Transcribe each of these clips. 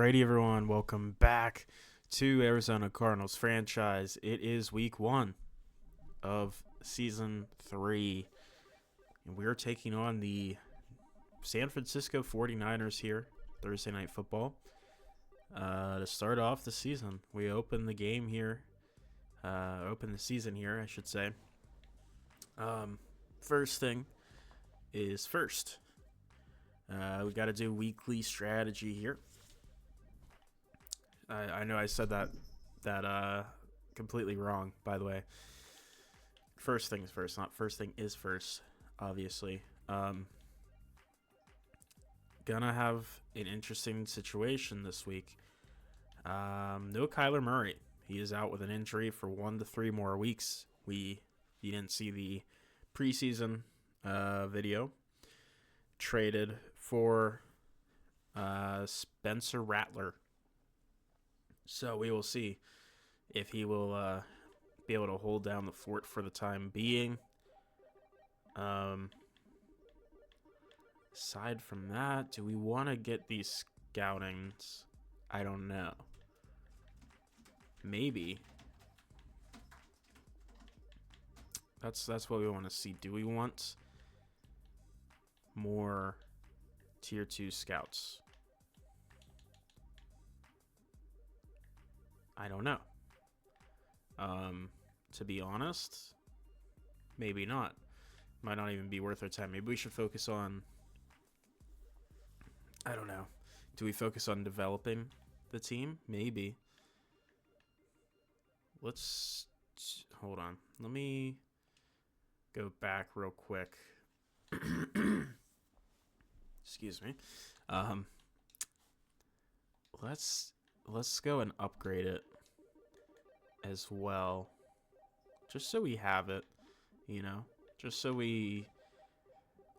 Alrighty, everyone, welcome back to Arizona Cardinals franchise. It is week 1 of season 3, and we're taking on the San Francisco 49ers here, Thursday Night Football. To start off the season, we open the game here, open the season here, I should say. First thing is first. We got to do weekly strategy here. I know I said that completely wrong, by the way. First things first, not first thing is first, obviously. Gonna have an interesting situation this week. No Kyler Murray. He is out with an injury for 1 to 3 more weeks. You didn't see the preseason video. Traded for Spencer Rattler. So we will see if he will be able to hold down the fort for the time being. Aside from that, do we want to get these scoutings? I don't know. Maybe. That's what we want to see. Do we want more tier 2 scouts? I don't know. To be honest, maybe not. Might not even be worth our time. Maybe we should focus on, I don't know. Do we focus on developing the team? Maybe. Let's hold on. Let me go back real quick. Excuse me. Let's go and upgrade it as well, just so we have it, just so we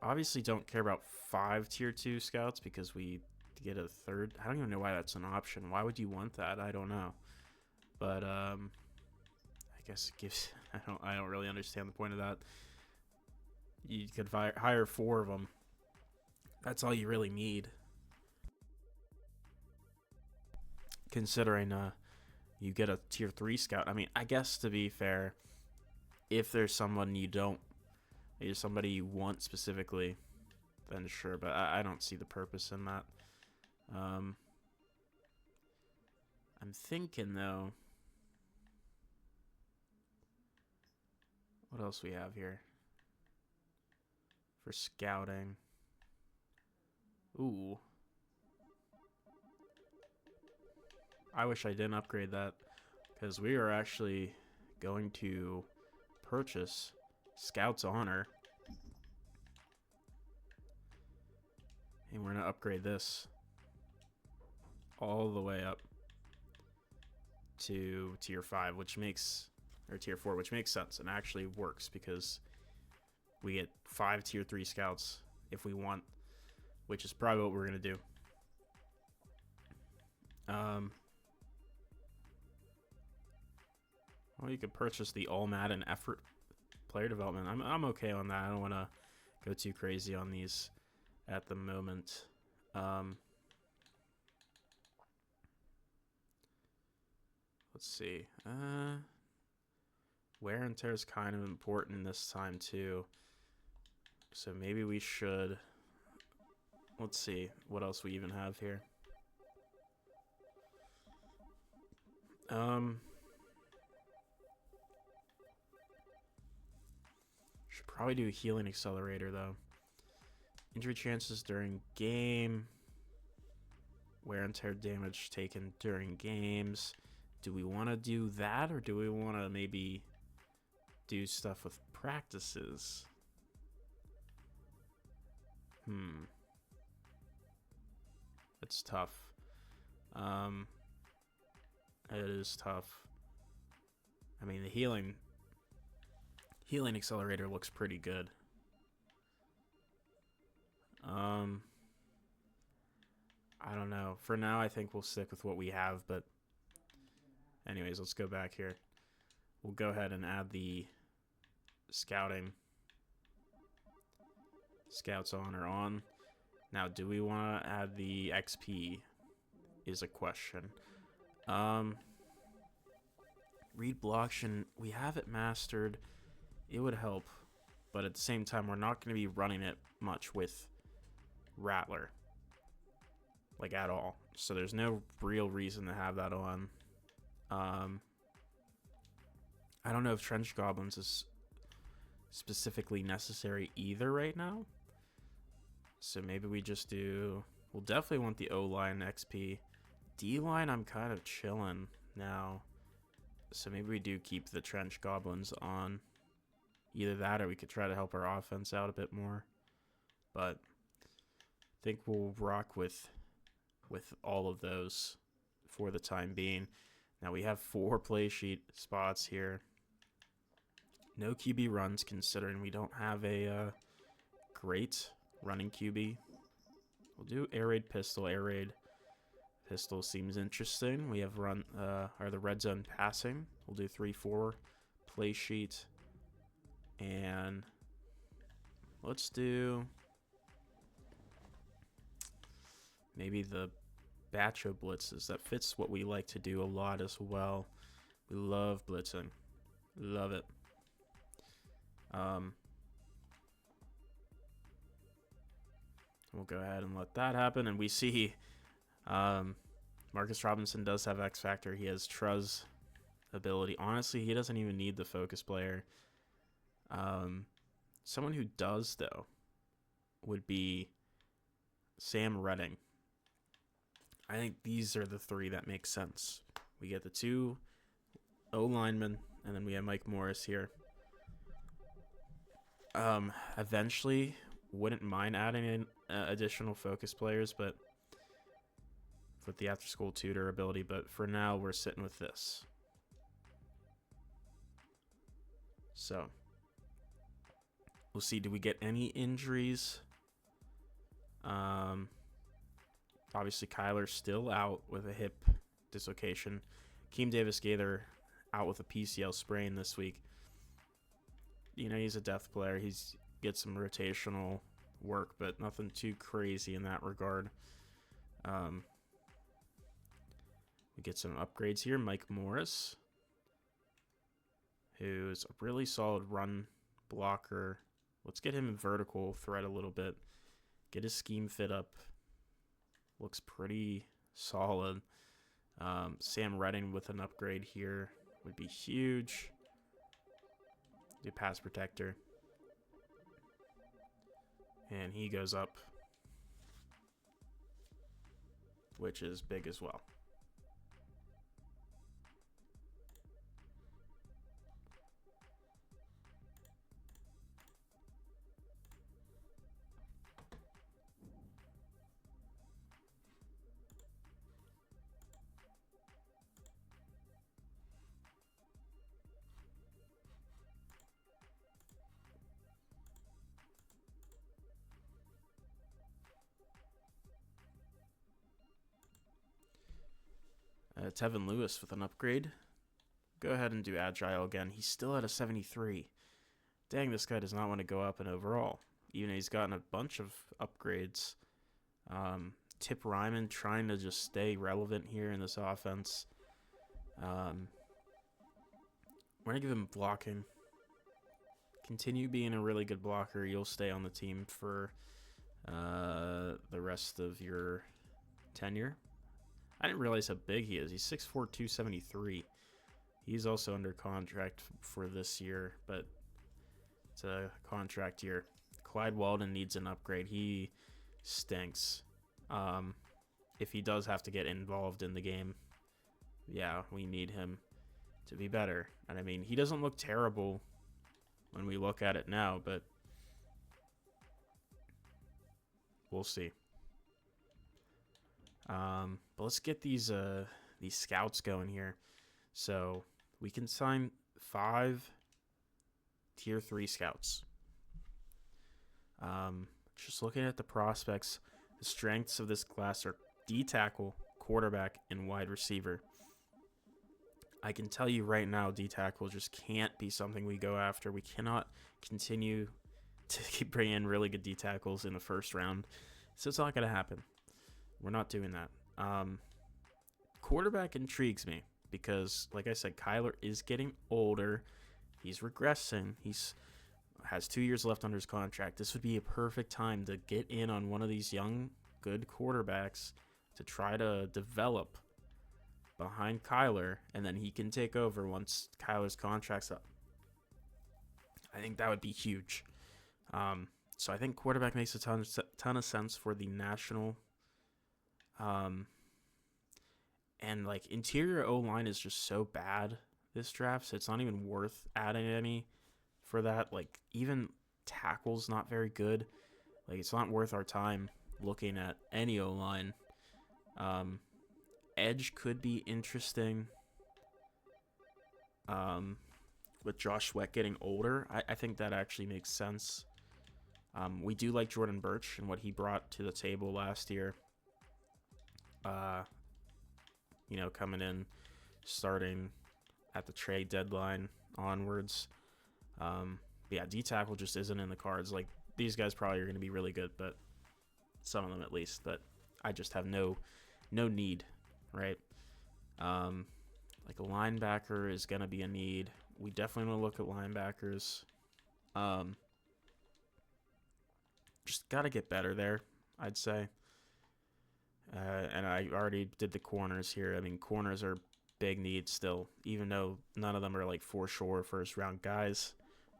obviously don't care about 5 tier 2 scouts because we get a third. I don't even know why that's an option. Why would you want that? I don't know, but I guess it gives. I don't really understand the point of that. You could hire 4 of them. That's all you really need, considering you get a tier 3 scout. I mean, I guess to be fair, if there's someone somebody you want specifically, then sure, but I don't see the purpose in that. I'm thinking, though, what else we have here for scouting? Ooh. I wish I didn't upgrade that, because we are actually going to purchase Scout's Honor. And we're going to upgrade this all the way up to tier 5, or tier 4, which makes sense and actually works, because we get 5 tier 3 scouts if we want, which is probably what we're going to do. Well, you could purchase the all Madden effort player development. I'm okay on that. I don't want to go too crazy on these at the moment. Let's see. Wear and tear is kind of important this time too. So maybe we should. Let's see what else we even have here. Should probably do a healing accelerator though. Injury chances during game. Wear and tear damage taken during games. Do we want to do that, or do we want to maybe do stuff with practices? It's tough. It is tough. I mean, the healing accelerator looks pretty good. I don't know. For now, I think we'll stick with what we have, but anyways, let's go back here. We'll go ahead and add the Scouts Honor on. Now, do we want to add the XP is a question. Um, read blocktion, we have it mastered. It would help, but at the same time, we're not going to be running it much with Rattler, like at all. So there's no real reason to have that on. I don't know if Trench Goblins is specifically necessary either right now. So maybe we just do... We'll definitely want the O-line XP. D-line, I'm kind of chilling now. So maybe we do keep the Trench Goblins on. Either that or we could try to help our offense out a bit more. But I think we'll rock with all of those for the time being. Now we have 4 play sheet spots here. No QB runs, considering we don't have a great running QB. We'll do air raid pistol. Air raid pistol seems interesting. We have the red zone passing. We'll do 3-4 play sheet, and let's do maybe the Bacho blitzes. That fits what we like to do a lot as well. We love blitzing. Love it. We'll go ahead and let that happen. And we see Marcus Robinson does have X Factor. He has Truz ability. Honestly, he doesn't even need the focus player. Someone who does, though, would be Sam Redding. I think these are the 3 that make sense. We get the 2 O-linemen, and then we have Mike Morris here. Eventually, wouldn't mind adding in additional focus players, but with the after-school tutor ability. But for now, we're sitting with this. So we'll see. Do we get any injuries? Obviously, Kyler's still out with a hip dislocation. Keem Davis-Gaither out with a PCL sprain this week. You know, he's a depth player. He's gets some rotational work, but nothing too crazy in that regard. We get some upgrades here. Mike Morris, who's a really solid run blocker. Let's get him in vertical threat a little bit. Get his scheme fit up. Looks pretty solid. Sam Redding with an upgrade here would be huge. Do pass protector. And he goes up, which is big as well. Tevin Lewis with an upgrade. Go ahead and do Agile again. He's still at a 73. Dang, this guy does not want to go up in overall. Even though he's gotten a bunch of upgrades. Tip Ryman trying to just stay relevant here in this offense. We're going to give him blocking. Continue being a really good blocker. You'll stay on the team for the rest of your tenure. I didn't realize how big he is. He's 6'4", 273. He's also under contract for this year, but it's a contract year. Clyde Walden needs an upgrade. He stinks. If he does have to get involved in the game, yeah, we need him to be better. And I mean, he doesn't look terrible when we look at it now, but we'll see. But let's get these scouts going here. So we can sign 5 tier 3 scouts. Just looking at the prospects, the strengths of this class are D tackle, quarterback, and wide receiver. I can tell you right now, D tackle just can't be something we go after. We cannot continue to keep bringing in really good D tackles in the first round. So it's not going to happen. We're not doing that. quarterback intrigues me because, like I said, Kyler is getting older. He's regressing. He's has 2 years left under his contract. This would be a perfect time to get in on one of these young, good quarterbacks to try to develop behind Kyler, and then he can take over once Kyler's contract's up. I think that would be huge. So I think quarterback makes a ton of sense for the national. And like interior O-line is just so bad this draft, so it's not even worth adding any for that. Like even tackle's not very good. Like it's not worth our time looking at any O-line. Edge could be interesting. With Josh Sweat getting older, I think that actually makes sense. We do like Jordan Birch and what he brought to the table last year. Coming in, starting at the trade deadline onwards. Yeah, D-tackle just isn't in the cards. Like, these guys probably are going to be really good, but some of them at least. But I just have no need, right? Like a linebacker is going to be a need. We definitely want to look at linebackers. Just got to get better there, I'd say. And I already did the corners here. I mean, corners are big needs still, even though none of them are like for sure first round guys.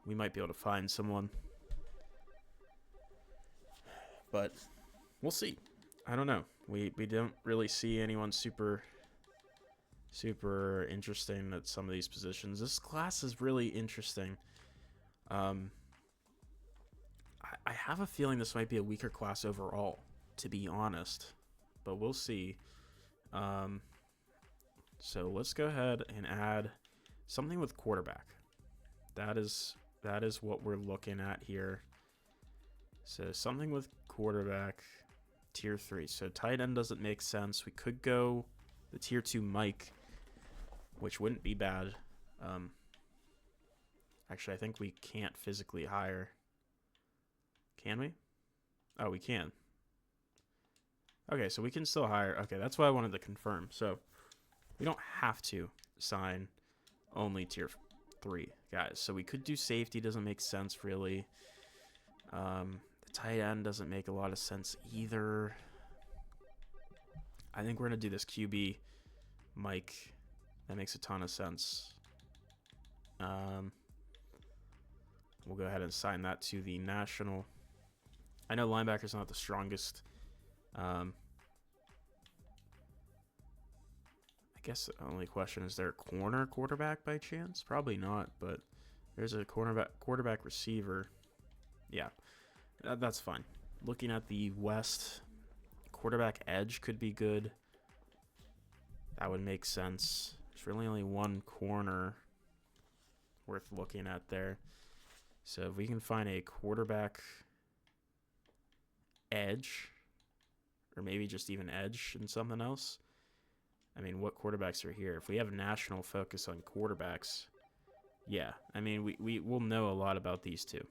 We might be able to find someone, but we'll see. I don't know. We don't really see anyone super interesting at some of these positions. This class is really interesting. I have a feeling this might be a weaker class overall, to be honest, but we'll see. So let's go ahead and add something with quarterback. That is what we're looking at here. So something with quarterback, tier 3. So tight end doesn't make sense. We could go the tier 2 Mike, which wouldn't be bad. Actually, I think we can't physically hire. Can we? Oh, we can. Okay, so we can still hire. Okay, that's what I wanted to confirm. So we don't have to sign only tier 3 guys. So we could do safety. Doesn't make sense really. The tight end doesn't make a lot of sense either. I think we're going to do this QB Mike. That makes a ton of sense. We'll go ahead and sign that to the national. I know linebacker's not the strongest. I guess the only question is there a quarterback by chance? Probably not, but there's a quarterback receiver. Yeah, that's fine. Looking at the West, quarterback edge could be good. That would make sense. There's really only one corner worth looking at there. So if we can find a quarterback edge, or maybe just even edge and something else. I mean, what quarterbacks are here? If we have a national focus on quarterbacks, yeah. I mean, we will know a lot about these two.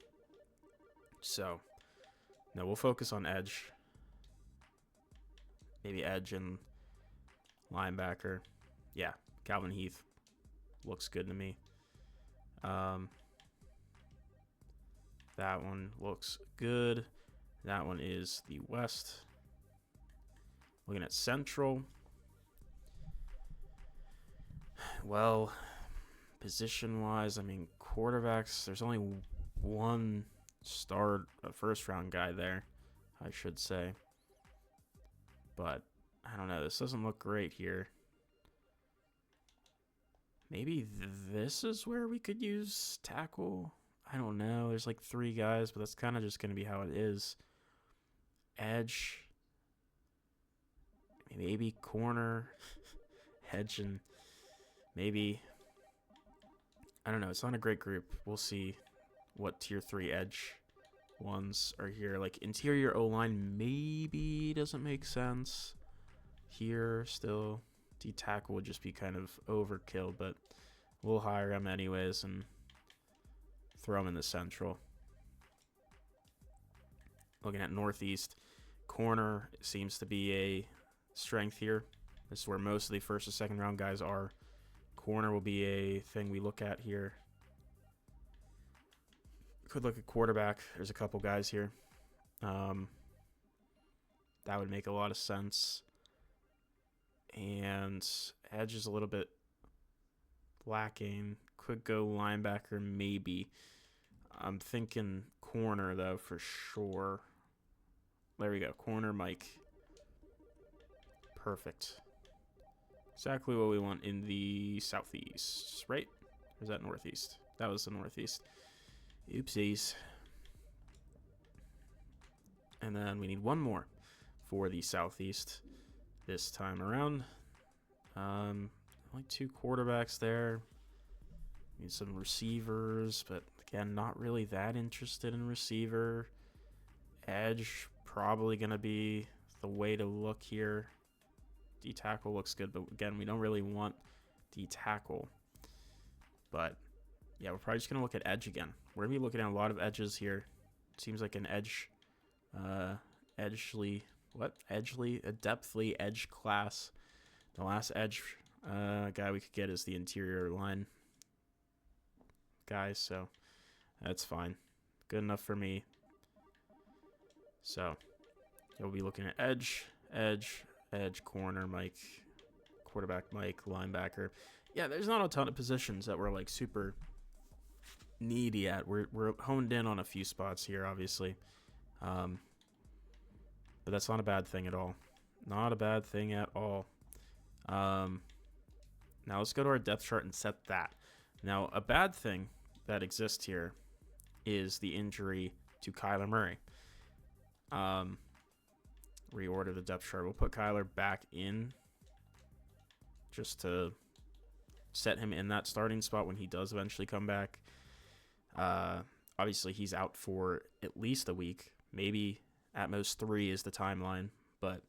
So, no, we'll focus on edge. Maybe edge and linebacker. Yeah, Calvin Heath looks good to me. That one looks good. That one is the West. Looking at Central. Well, position-wise, I mean, quarterbacks, there's only one first-round guy there, I should say. But, I don't know, this doesn't look great here. Maybe this is where we could use tackle. I don't know. There's like 3 guys, but that's kind of just going to be how it is. Edge. Maybe corner. Edge and maybe. I don't know. It's not a great group. We'll see what tier 3 edge ones are here. Like interior O-line maybe doesn't make sense. Here still. D-tackle would just be kind of overkill, but we'll hire him anyways and throw him in the Central. Looking at Northeast, corner seems to be a strength here. This is where most of the first and second round guys are. Corner will be a thing we look at here. Could look at quarterback. There's a couple guys here. That would make a lot of sense. And edge is a little bit lacking. Could go linebacker maybe. I'm thinking corner though for sure. There we go. Corner Mike. Perfect. Exactly what we want in the southeast, right? Or is that northeast? That was the northeast. Oopsies. And then we need one more for the southeast this time around. Only 2 quarterbacks there. Need some receivers, but again, not really that interested in receiver. Edge, probably going to be the way to look here. D-tackle looks good, but again, we don't really want D-tackle. But yeah, we're probably just going to look at edge again. We're going to be looking at a lot of edges here. Seems like an edge, a depthly edge class. The last edge guy we could get is the interior line guy, so that's fine. Good enough for me. So you'll be looking at edge, corner, Mike, quarterback, Mike, linebacker. Yeah, there's not a ton of positions that we're like super needy at. We're honed in on a few spots here, obviously. But that's not a bad thing at all. Not a bad thing at all. Now let's go to our depth chart and set that. Now, a bad thing that exists here is the injury to Kyler Murray. Reorder the depth chart. We'll put Kyler back in just to set him in that starting spot when he does eventually come back. Obviously, he's out for at least a week. Maybe at most 3 is the timeline. But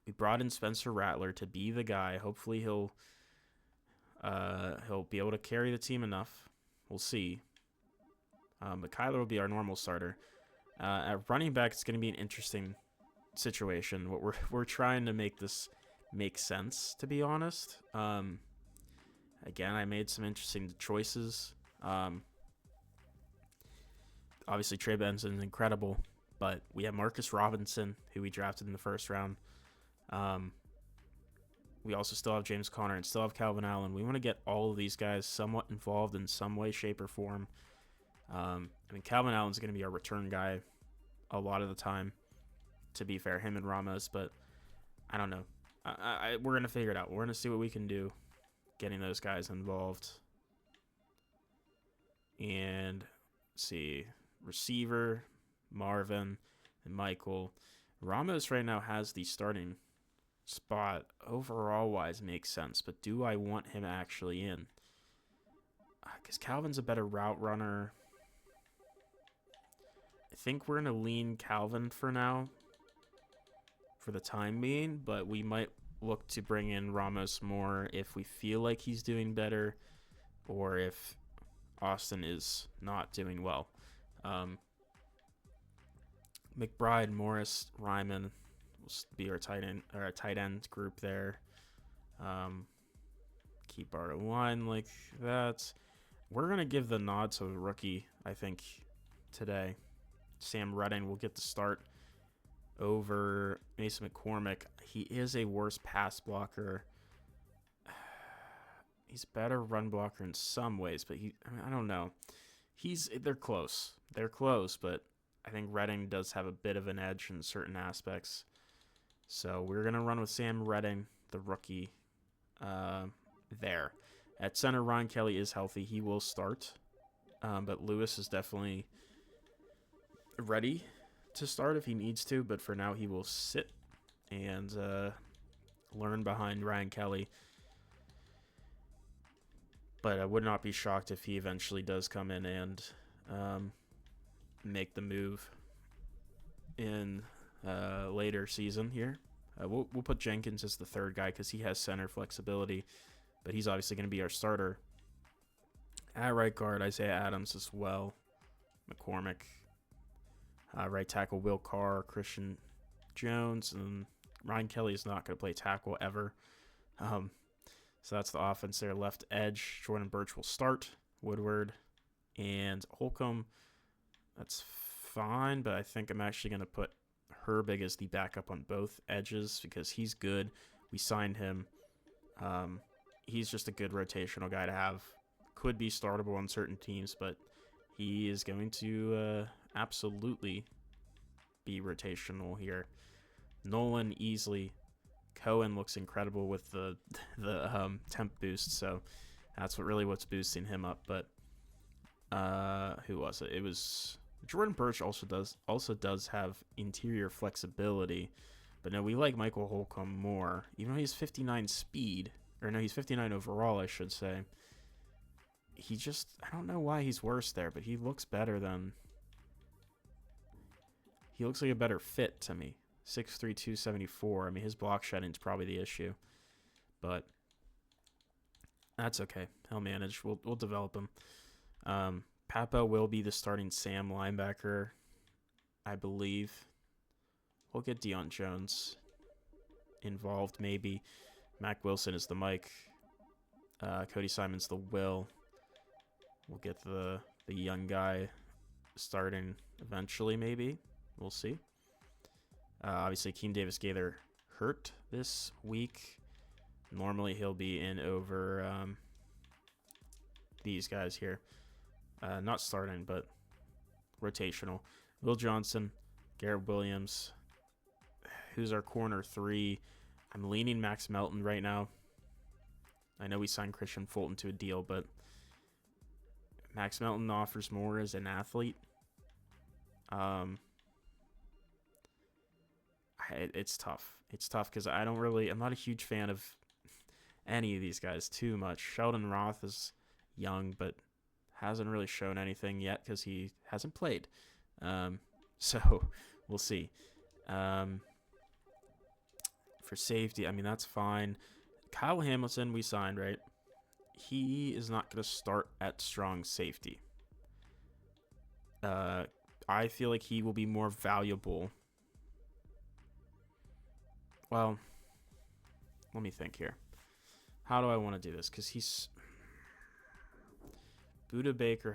we brought in Spencer Rattler to be the guy. Hopefully, he'll be able to carry the team enough. We'll see. But Kyler will be our normal starter. At running back, it's going to be an interesting situation. What we're trying to make this make sense, to be honest. Again, I made some interesting choices. Obviously, Trey Benson is incredible, but we have Marcus Robinson, who we drafted in the first round. We also still have James Conner and still have Calvin Allen. We want to get all of these guys somewhat involved in some way, shape, or form. I mean, Calvin Allen's going to be our return guy a lot of the time, to be fair, him and Ramos, but I don't know. We're going to figure it out. We're going to see what we can do getting those guys involved. And let's see, receiver, Marvin, and Michael. Ramos right now has the starting spot. Overall wise makes sense, but do I want him actually in? Because Calvin's a better route runner. I think we're going to lean Calvin for now, for the time being, but we might look to bring in Ramos more if we feel like he's doing better or if Austin is not doing well. McBride, Morris, Ryman will be our tight end group there. Keep our line like that. We're going to give the nod to a rookie, I think, today. Sam Redding will get the start over Mason McCormick. He is a worse pass blocker. He's a better run blocker in some ways, but I don't know. They're close. They're close, but I think Redding does have a bit of an edge in certain aspects. So we're going to run with Sam Redding, the rookie, there. At center, Ryan Kelly is healthy. He will start. But Lewis is definitely ready to start if he needs to. But for now, he will sit and learn behind Ryan Kelly. But I would not be shocked if he eventually does come in and make the move in later season here. We'll put Jenkins as the third guy because he has center flexibility. But he's obviously going to be our starter. At right guard, Isaiah Adams as well. McCormick. Right tackle, Will Carr, Christian Jones. And Ryan Kelly is not going to play tackle ever. Um, so that's the offense there. Left edge, Jordan Birch will start. Woodward and Holcomb, that's fine, but I think I'm actually going to put Herbig as the backup on both edges because he's good. We signed him. He's just a good rotational guy to have. Could be startable on certain teams, but he is going to absolutely be rotational here. Nolan easily. Cohen looks incredible with the temp boost, so that's what's boosting him up. But who was it? It was Jordan Birch. Also does have interior flexibility, but no, we like Michael Holcomb more. Even though he's 59 speed, or no, he's 59 overall, I should say. I don't know why he's worse there, but he looks better than. He looks like a better fit to me. 6'3", 274. I mean, his block shedding's probably the issue, but that's okay. He'll manage. We'll develop him. Papa will be the starting Sam linebacker, I believe. We'll get Deion Jones involved, maybe. Mac Wilson is the Mike. Cody Simon's the Will. We'll get the young guy starting eventually, maybe. We'll see. Obviously, Keem Davis-Gaither hurt this week. Normally, he'll be in over these guys here. Not starting, but rotational. Will Johnson, Garrett Williams. Who's our corner 3? I'm leaning Max Melton right now. I know we signed Christian Fulton to a deal, but Max Melton offers more as an athlete. It's tough. It's tough because I'm not a huge fan of any of these guys too much. Sheldon Roth is young, but hasn't really shown anything yet because he hasn't played. So we'll see. For safety, I mean, that's fine. Kyle Hamilton, we signed, right? He is not going to start at strong safety. I feel like he will be more valuable. Well, let me think here. How do I want to do this? Because Buda Baker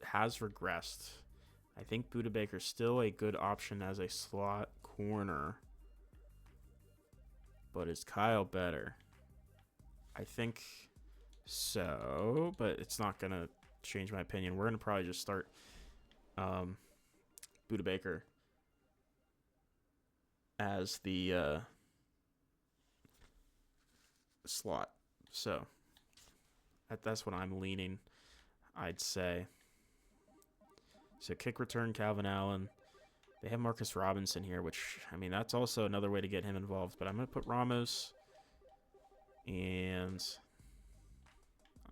has regressed. I think Buda Baker's still a good option as a slot corner. But is Kyle better? I think so, but it's not going to change my opinion. We're going to probably just start Buda Baker as the slot. So that's what I'm leaning, I'd say. So kick return, Calvin Allen. They have Marcus Robinson here, which, I mean, that's also another way to get him involved. But I'm going to put Ramos and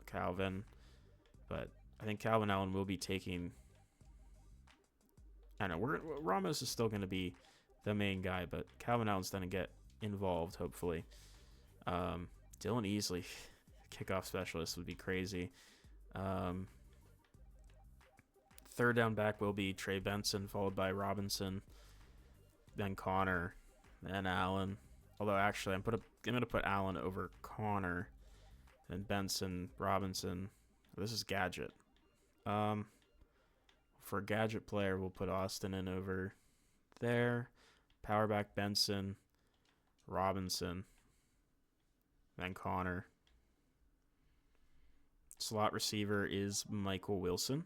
Calvin. But I think Calvin Allen will be taking... I don't know. Ramos is still going to be the main guy, but Calvin Allen's going to get involved, hopefully. Dylan Easley, kickoff specialist, would be crazy. Third down back will be Trey Benson, followed by Robinson, then Connor, then Allen. Although, actually, I'm going to put Allen over Connor, then Benson, Robinson. This is Gadget. For a Gadget player, we'll put Austin in over there. Power back Benson, Robinson, then Connor. Slot receiver is Michael Wilson,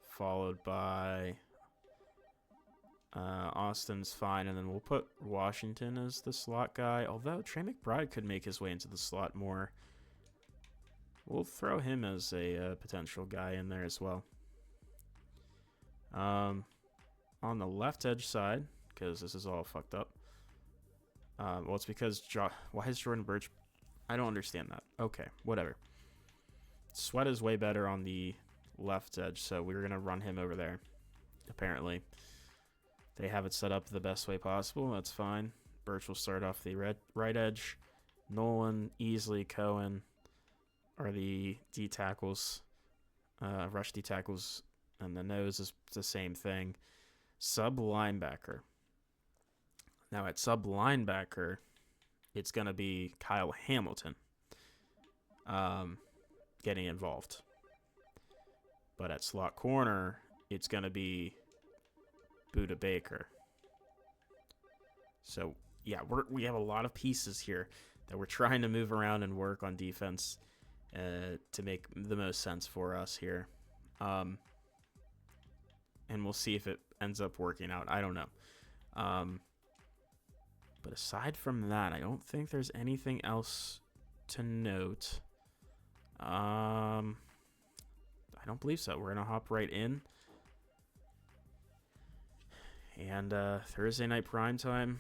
followed by Austin's fine, and then we'll put Washington as the slot guy, although Trey McBride could make his way into the slot more. We'll throw him as a potential guy in there as well. On the left edge side, because this is all fucked up. Well, it's because why is Jordan Birch? I don't understand that. Okay, whatever. Sweat is way better on the left edge, so we're going to run him over there, apparently. They have it set up the best way possible. That's fine. Birch will start off the right edge. Nolan, Easley, Cohen are the D tackles. Rush D tackles, and the nose is the same thing. Sub linebacker. Now at sub linebacker, it's going to be Kyle Hamilton getting involved. But at slot corner, it's going to be Buda Baker. So, yeah, we have a lot of pieces here that we're trying to move around and work on defense to make the most sense for us here. And we'll see if it ends up working out. I don't know. But aside from that, I don't think there's anything else to note. I don't believe so. We're going to hop right in. And Thursday night primetime,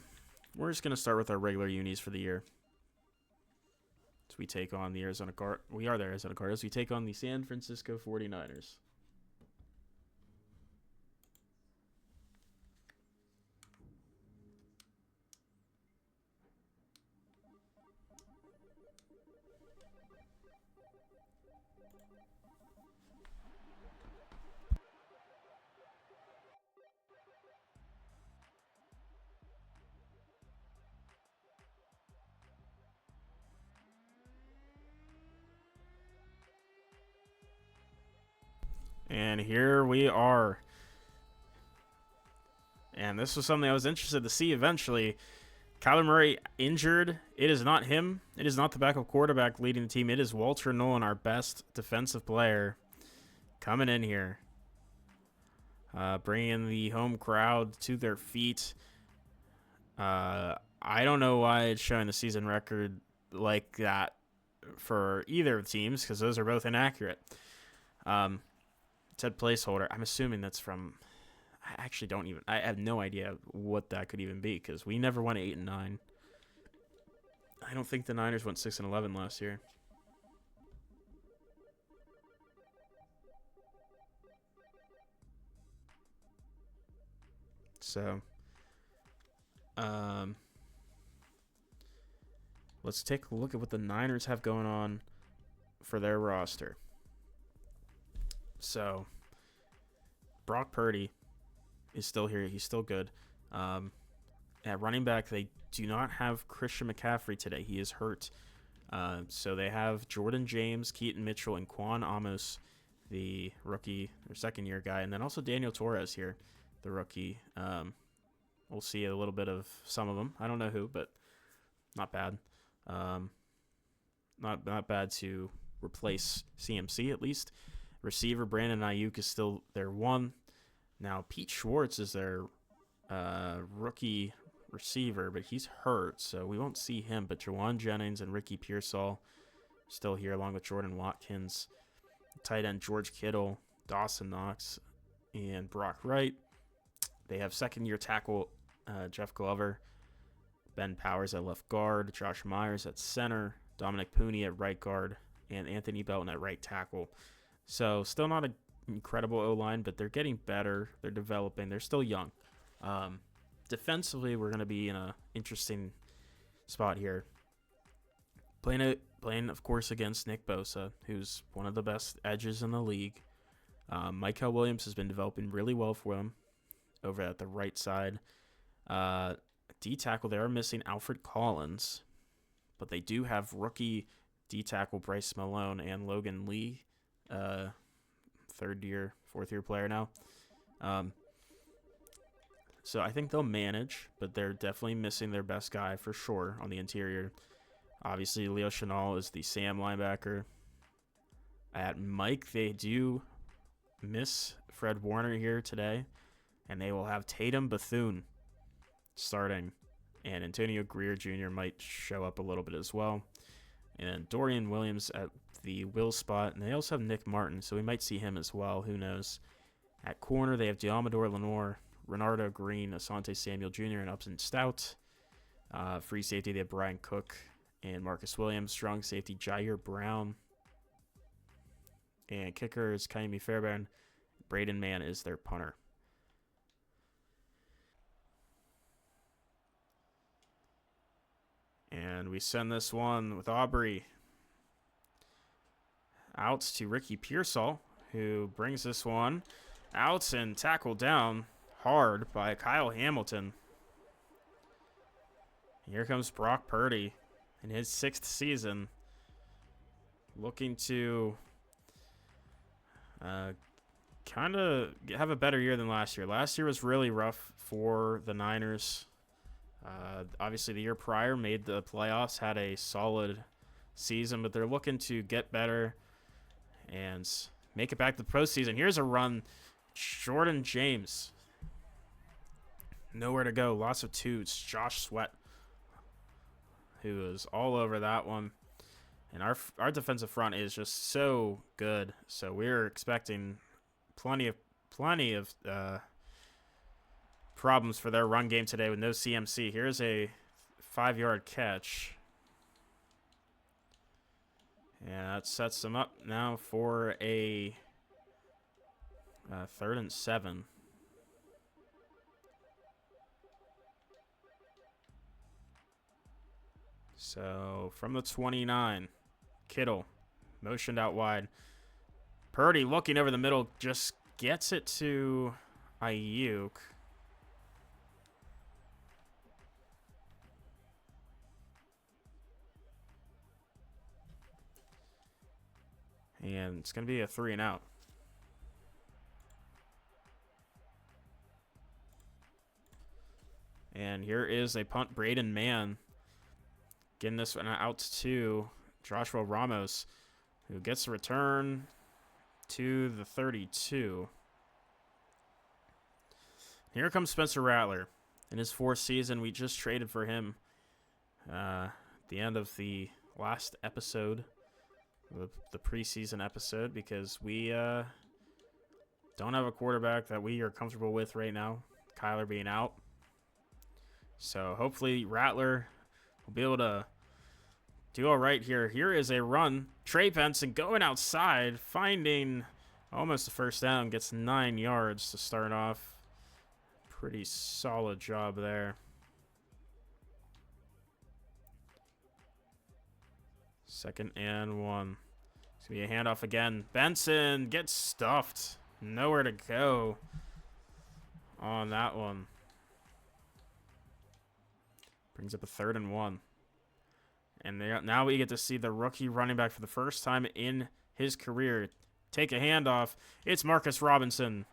we're just going to start with our regular unis for the year. So we take on the Arizona Cardinals. We are the Arizona Cardinals. We take on the San Francisco 49ers. And here we are. And this was something I was interested to see eventually. Kyler Murray injured. It is not him. It is not the backup quarterback leading the team. It is Walter Nolan, our best defensive player, coming in here. Bringing the home crowd to their feet. I don't know why it's showing the season record like that for either of the teams, because those are both inaccurate. It said placeholder. I'm assuming that's from... I actually don't even... I have no idea what that could even be, because we never won 8-9. I don't think the Niners went 6-11 last year. So, let's take a look at what the Niners have going on for their roster. So, Brock Purdy is still here. He's still good. At running back, they do not have Christian McCaffrey today. He is hurt. So they have Jordan James, Keaton Mitchell, and Quan Amos, the rookie or second-year guy, and then also Daniel Torres here, the rookie. We'll see a little bit of some of them. I don't know who, but not bad. Not bad to replace CMC at least. Receiver Brandon Ayuk is still their one. Now Pete Schwartz is their rookie receiver, but he's hurt, so we won't see him. But Jawan Jennings and Ricky Pearsall still here, along with Jordan Watkins. Tight end George Kittle, Dawson Knox, and Brock Wright. They have second-year tackle Jeff Glover, Ben Powers at left guard, Josh Myers at center, Dominic Pooney at right guard, and Anthony Belton at right tackle. So still not an incredible O-line, but they're getting better. They're developing. They're still young. Defensively, we're going to be in an interesting spot here. Playing, of course, against Nick Bosa, who's one of the best edges in the league. Michael Williams has been developing really well for them over at the right side. D-tackle, they are missing Alfred Collins, but they do have rookie D-tackle Bryce Malone and Logan Lee, third-year, fourth-year player now. So I think they'll manage, but they're definitely missing their best guy for sure on the interior. Obviously, Leo Chenal is the Sam linebacker. At Mike, they do miss Fred Warner here today, and they will have Tatum Bethune starting, and Antonio Greer Jr. might show up a little bit as well. And Dorian Williams at the will spot, and they also have Nick Martin, so we might see him as well. Who knows? At corner, they have Diamador Lenore, Renardo Green, Asante Samuel Jr., and Upton Stout. Free safety, they have Brian Cook and Marcus Williams. Strong safety, Jair Brown. And kicker is Kaimi Fairbairn. Braden Mann is their punter. And we send this one with Aubrey out to Ricky Pearsall, who brings this one out and tackled down hard by Kyle Hamilton. Here comes Brock Purdy in his 6th season, looking to kind of have a better year than last year. Last year was really rough for the Niners. Obviously, the year prior made the playoffs, had a solid season, but they're looking to get better and make it back to the postseason. Here's a run. Jordan James. Nowhere to go. Lots of twos. Josh Sweat, who is all over that one. And our defensive front is just so good. So we're expecting plenty of problems for their run game today with no CMC. Here's a 5-yard catch. And that sets them up now for a 3rd and 7. So from the 29, Kittle motioned out wide. Purdy looking over the middle, just gets it to Ayuk. And it's going to be a 3 and out. And here is a punt. Braden Mann getting this one out to Joshua Ramos, who gets a return to the 32. Here comes Spencer Rattler. In his 4th season, we just traded for him at the end of the last episode, the preseason episode, because we don't have a quarterback that we are comfortable with right now, Kyler being out. So hopefully Rattler will be able to do all right here. Here is a run. Trey Benson going outside, finding almost the first down, gets 9 yards to start off. Pretty solid job there. 2nd and 1. It's going to be a handoff again. Benson gets stuffed. Nowhere to go on that one. Brings up a 3rd and 1. And now we get to see the rookie running back for the first time in his career take a handoff. It's Marcus Robinson.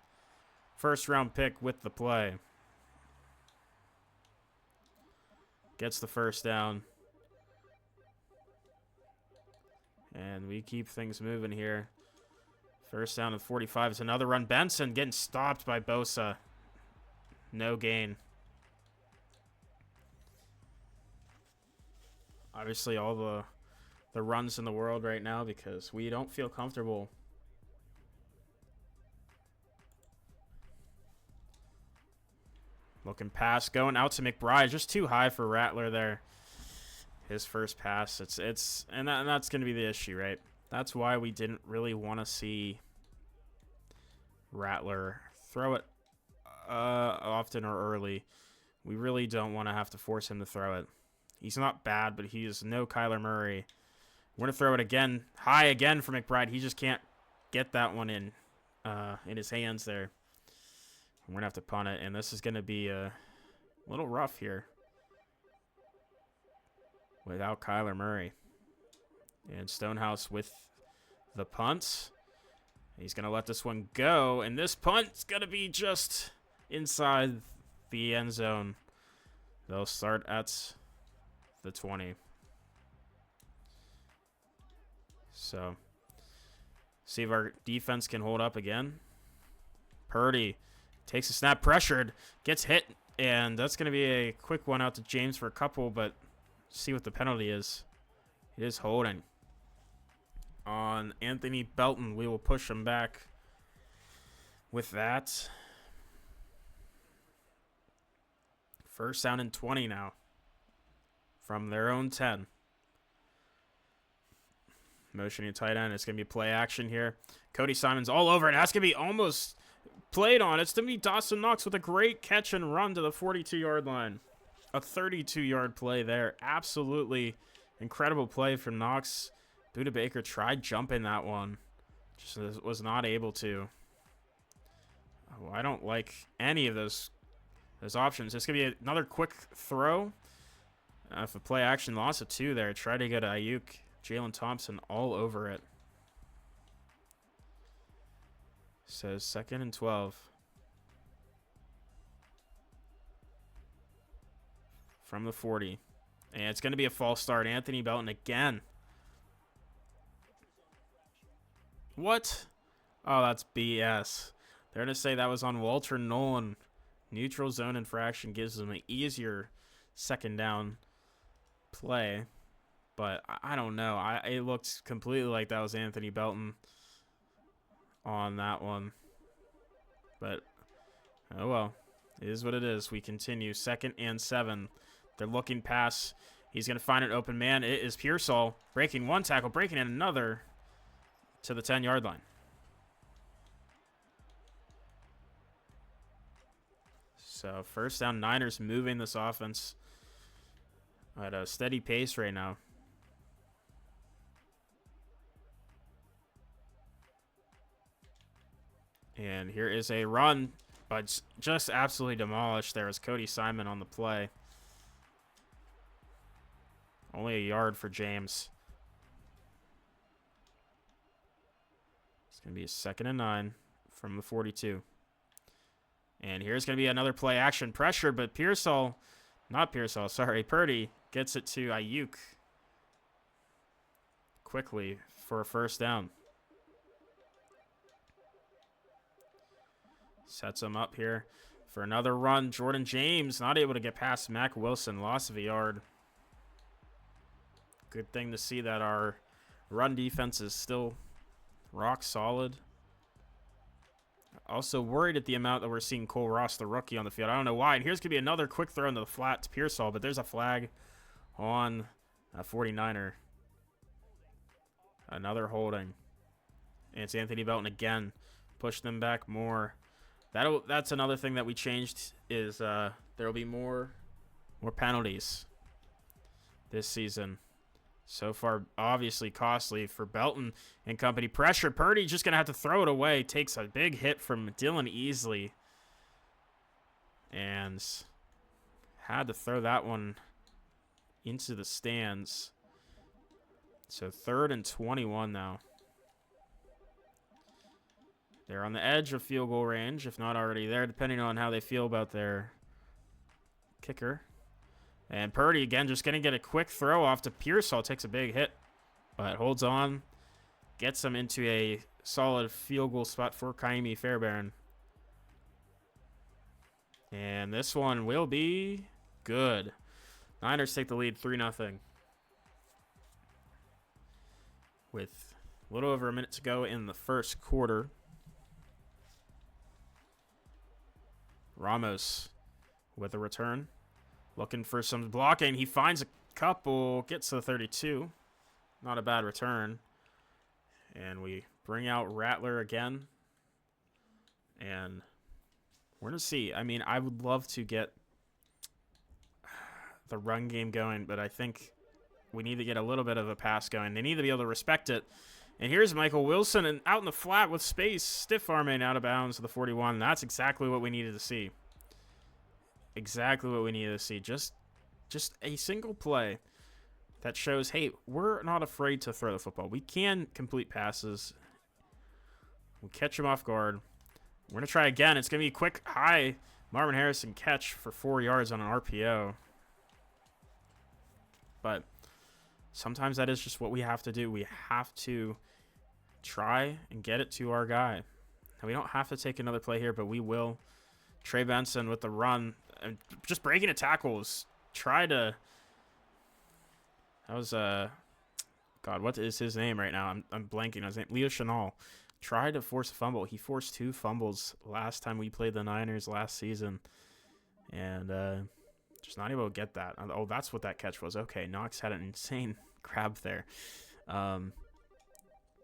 1st-round pick with the play. Gets the first down. And we keep things moving here. 1st down and 45. It's another run. Benson getting stopped by Bosa. No gain. Obviously, all the runs in the world right now because we don't feel comfortable. Looking pass, going out to McBride. Just too high for Rattler there. His first pass. And that's going to be the issue, right? That's why we didn't really want to see Rattler throw it often or early. We really don't want to have to force him to throw it. He's not bad, but he is no Kyler Murray. We're going to throw it again. High again for McBride. He just can't get that one in his hands there. We're going to have to punt it, and this is going to be a little rough here without Kyler Murray. And Stonehouse with the punt. He's going to let this one go, and this punt's going to be just inside the end zone. They'll start at the 20. So, see if our defense can hold up again. Purdy takes a snap, pressured, gets hit, and that's going to be a quick one out to James for a couple, but see what the penalty is. It is holding on Anthony Belton. We will push him back with that. 1st down and 20 now from their own 10. Motioning tight end. It's going to be play action here. Cody Simon's all over it. That's going to be almost played on. It's going to be Dawson Knox with a great catch and run to the 42-yard line. A 32-yard play there. Absolutely incredible play from Knox. Budda Baker tried jumping that one. Just was not able to. Oh, I don't like any of those options. It's going to be another quick throw. If a play action loss of 2 there, try to get Ayuk, Jalen Thompson all over it. So 2nd and 12. From the 40. And it's going to be a false start. Anthony Belton again. What? Oh, that's BS. They're going to say that was on Walter Nolan. Neutral zone infraction gives them an easier 2nd down play. But I don't know. It looked completely like that was Anthony Belton on that one. But, oh well. It is what it is. We continue. 2nd and 7. They're looking pass. He's going to find an open man. It is Pearsall breaking 1 tackle, breaking in another to the 10-yard line. So 1st down, Niners moving this offense at a steady pace right now. And here is a run, but just absolutely demolished there as Cody Simon on the play. Only a yard for James. It's going to be a 2nd and 9 from the 42. And here's going to be another play action pressure, but Purdy gets it to Ayuk quickly for a 1st down. Sets him up here for another run. Jordan James not able to get past Mac Wilson. Loss of a yard. Good thing to see that our run defense is still rock solid. Also worried at the amount that we're seeing Cole Ross, the rookie, on the field. I don't know why. And here's going to be another quick throw into the flat to Pearsall, but there's a flag on a 49er. Another holding. And it's Anthony Belton again. Push them back more. That's another thing that we changed is there will be more penalties this season. So far, obviously costly for Belton and company. Pressure. Purdy just going to have to throw it away. Takes a big hit from Dylan Easley. And had to throw that one into the stands. So 3rd and 21 now. They're on the edge of field goal range, if not already there, depending on how they feel about their kicker. And Purdy, again, just going to get a quick throw off to Pearsall. Takes a big hit, but holds on. Gets them into a solid field goal spot for Kaimi Fairbairn. And this one will be good. Niners take the lead 3-0. With a little over a minute to go in the 1st quarter. Ramos with a return. Looking for some blocking. He finds a couple. Gets to the 32. Not a bad return. And we bring out Rattler again. And we're going to see. I mean, I would love to get the run game going, but I think we need to get a little bit of a pass going. They need to be able to respect it. And here's Michael Wilson, and out in the flat with space, stiff arming out of bounds to the 41. That's exactly what we needed to see. Exactly what we needed to see. Just a single play that shows, hey, we're not afraid to throw the football. We can complete passes. We'll catch them off guard. We're going to try again. It's going to be a quick, high Marvin Harrison catch for 4 yards on an RPO. But sometimes that is just what we have to do. We have to try and get it to our guy. Now, we don't have to take another play here, but we will. Trey Benson with the run. And just breaking a tackles. Try to... That was, God, what is his name right now? I'm blanking on his name. Leo Chenal. Tried to force a fumble. He forced 2 fumbles last time we played the Niners last season. And just not able to get that. Oh, that's what that catch was. Okay, Knox had an insane grab there.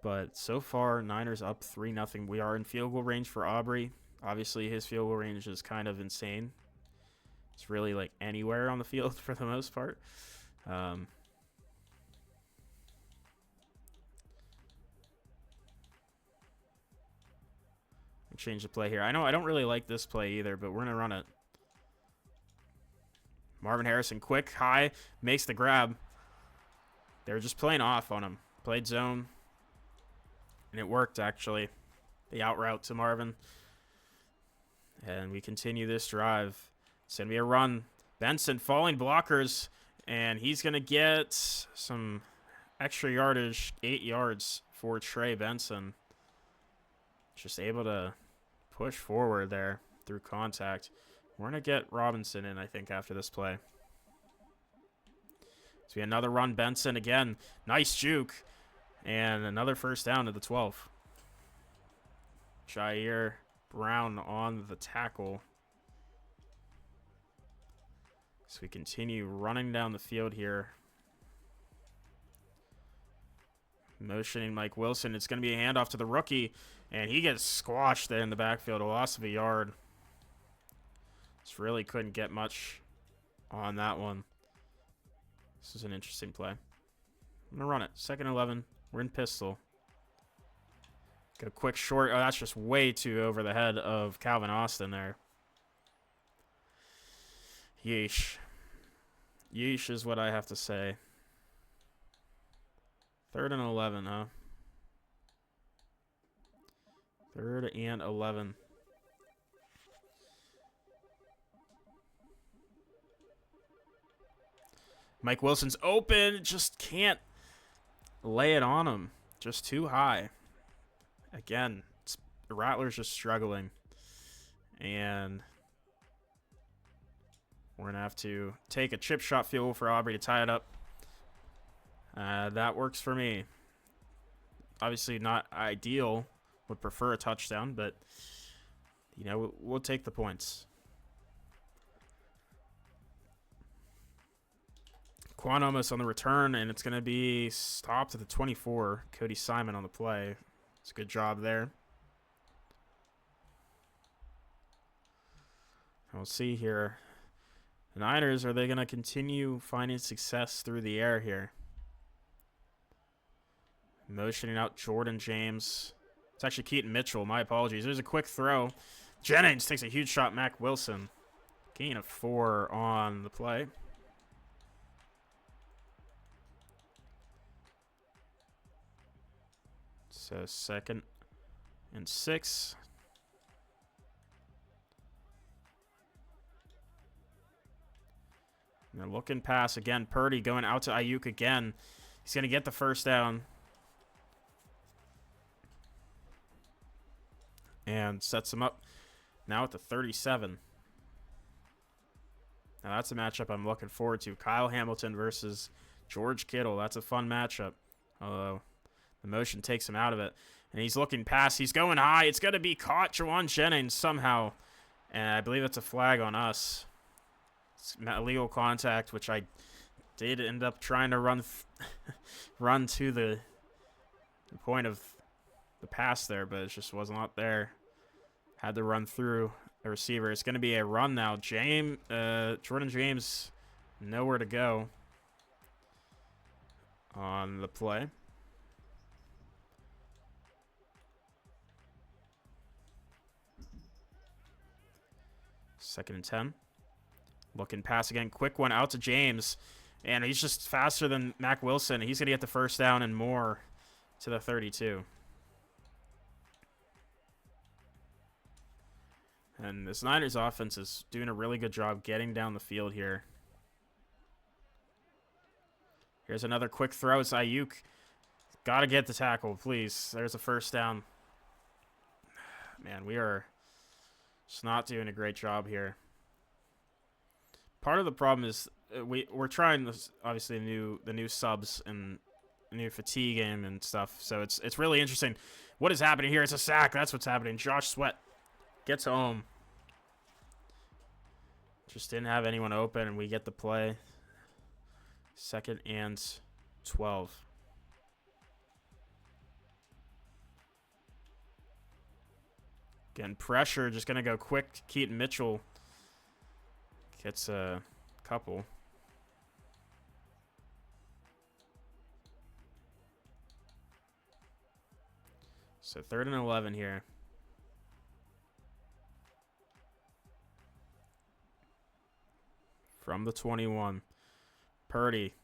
But so far, Niners up 3-0. We are in field goal range for Aubrey. Obviously, his field goal range is kind of insane. It's really like anywhere on the field for the most part. Change the play here. I know I don't really like this play either, but we're going to run it. Marvin Harrison, quick, high, makes the grab. They were just playing off on him. Played zone. And it worked, actually. The out route to Marvin. And we continue this drive. It's going to be a run. Benson falling blockers. And he's going to get some extra yardage. 8 yards for Trey Benson. Just able to push forward there through contact. We're going to get Robinson in, I think, after this play. So we have another run. Benson again. Nice juke. And another first down to the 12. Jair Brown on the tackle. So we continue running down the field here. Motioning Mike Wilson. It's going to be a handoff to the rookie. And he gets squashed there in the backfield. A loss of a yard. Just really couldn't get much on that one. This is an interesting play. I'm going to run it. 2nd and 11. We're in pistol. Get a quick short. Oh, that's just way too over the head of Calvin Austin there. Yeesh. Yeesh is what I have to say. 3rd and 11, huh? 3rd and 11. Mike Wilson's open. Just can't lay it on him. Just too high. Again, the Rattlers just struggling. And we're going to have to take a chip shot field goal for Aubrey to tie it up. That works for me. Obviously not ideal. Would prefer a touchdown, but, you know, we'll take the points. Quan almost on the return, and it's going to be stopped at the 24. Cody Simon on the play. It's a good job there. We'll see here. The Niners, are they going to continue finding success through the air here? Motioning out Jordan James. It's actually Keaton Mitchell. My apologies. There's a quick throw. Jennings takes a huge shot. Mac Wilson. Gain of 4 on the play. So 2nd and 6. And they're looking pass again. Purdy going out to Ayuk again. He's going to get the first down. And sets him up now at the 37. Now that's a matchup I'm looking forward to. Kyle Hamilton versus George Kittle. That's a fun matchup. Although the motion takes him out of it. And he's looking past. He's going high. It's going to be caught. Jawan Jennings somehow. And I believe that's a flag on us. It's illegal contact, which I did end up trying to run to the point of the pass there, but it just was not there. Had to run through a receiver. It's going to be a run now. Jordan James, nowhere to go on the play. Second and 10. Looking pass again. Quick one out to James. And he's just faster than Mac Wilson. He's going to get the first down and more to the 32. And this Niners offense is doing a really good job getting down the field here. Here's another quick throw. It's Ayuk. Got to get the tackle, please. There's a first down. Man, we are just not doing a great job here. Part of the problem is we're trying this, obviously the new subs and the new fatigue game and stuff. So it's really interesting. What is happening here? It's a sack. That's what's happening. Josh Sweat gets home. Just didn't have anyone open, and we get the play. 2nd and 12. Again, pressure. Just going to go quick. Keaton Mitchell gets a couple. So 3rd and 11 here. from the 21. Purdy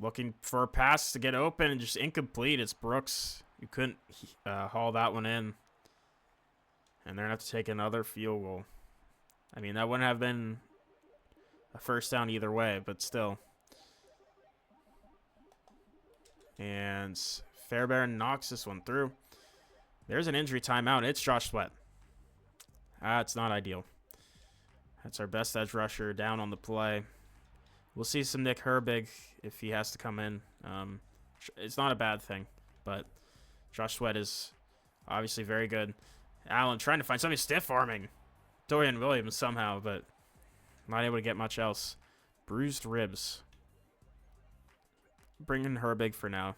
looking for a pass to get open and just incomplete. It's Brooks. You couldn't haul that one in. And they're going to have to take another field goal. I mean, that wouldn't have been a first down either way, but still. And Fairbairn knocks this one through. There's an injury timeout. It's Josh Sweat. It's not ideal. That's our best edge rusher down on the play. We'll see some Nick Herbig if he has to come in. It's not a bad thing, but Josh Sweat is obviously very good. Allen trying to find something stiff-arming Dorian Williams somehow, but not able to get much else. Bruised ribs. Bring in Herbig for now.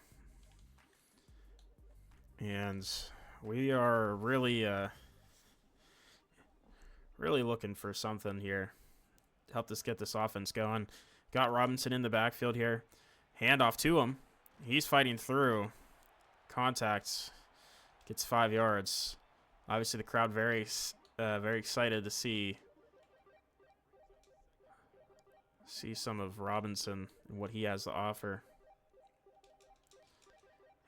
And we are really looking for something here to help us get this offense going. Got Robinson in the backfield here. Handoff to him. He's fighting through. Contacts. Gets 5 yards. Obviously, the crowd very excited to see some of Robinson and what he has to offer.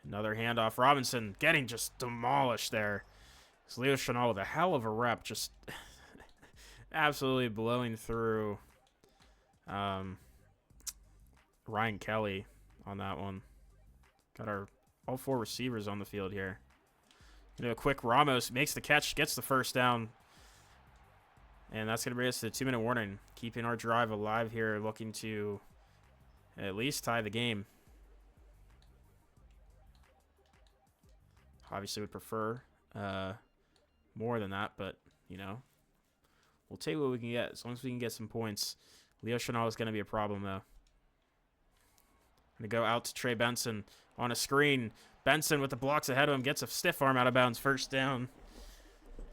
Another handoff. Robinson getting just demolished there. It's Leo Chenal with a hell of a rep, just absolutely blowing through Ryan Kelly on that one. Got all 4 receivers on the field here. A quick Ramos makes the catch, gets the first down. And that's going to bring us to the 2-minute warning. Keeping our drive alive here, looking to at least tie the game. Obviously would prefer more than that, but, you know, we'll take what we can get. As long as we can get some points. Leo Chenal is going to be a problem, though. Going to go out to Trey Benson on a screen. Benson with the blocks ahead of him gets a stiff arm out of bounds. First down.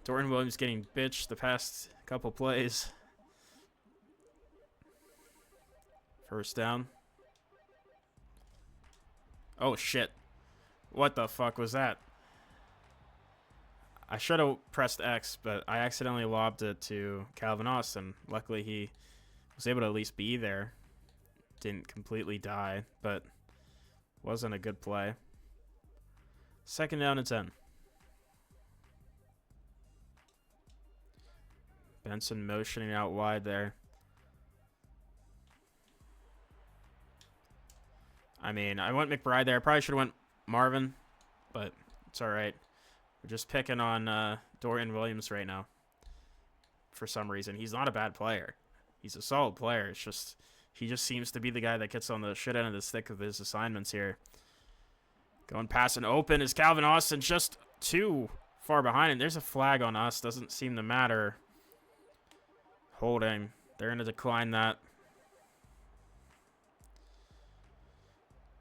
Dorian Williams getting bitched the past couple plays. First down. Oh, shit. What the fuck was that? I should have pressed X, but I accidentally lobbed it to Calvin Austin. Luckily, he was able to at least be there. Didn't completely die, but wasn't a good play. Second down and 10. Benson motioning out wide there. I mean, I went McBride there. Probably should have went Marvin, but it's all right. We're just picking on Dorian Williams right now. For some reason, he's not a bad player. He's a solid player. It's just he just seems to be the guy that gets on the shit end of the stick of his assignments here. Going past and open is Calvin Austin, just too far behind, and there's a flag on us. Doesn't seem to matter. Holding. They're going to decline that.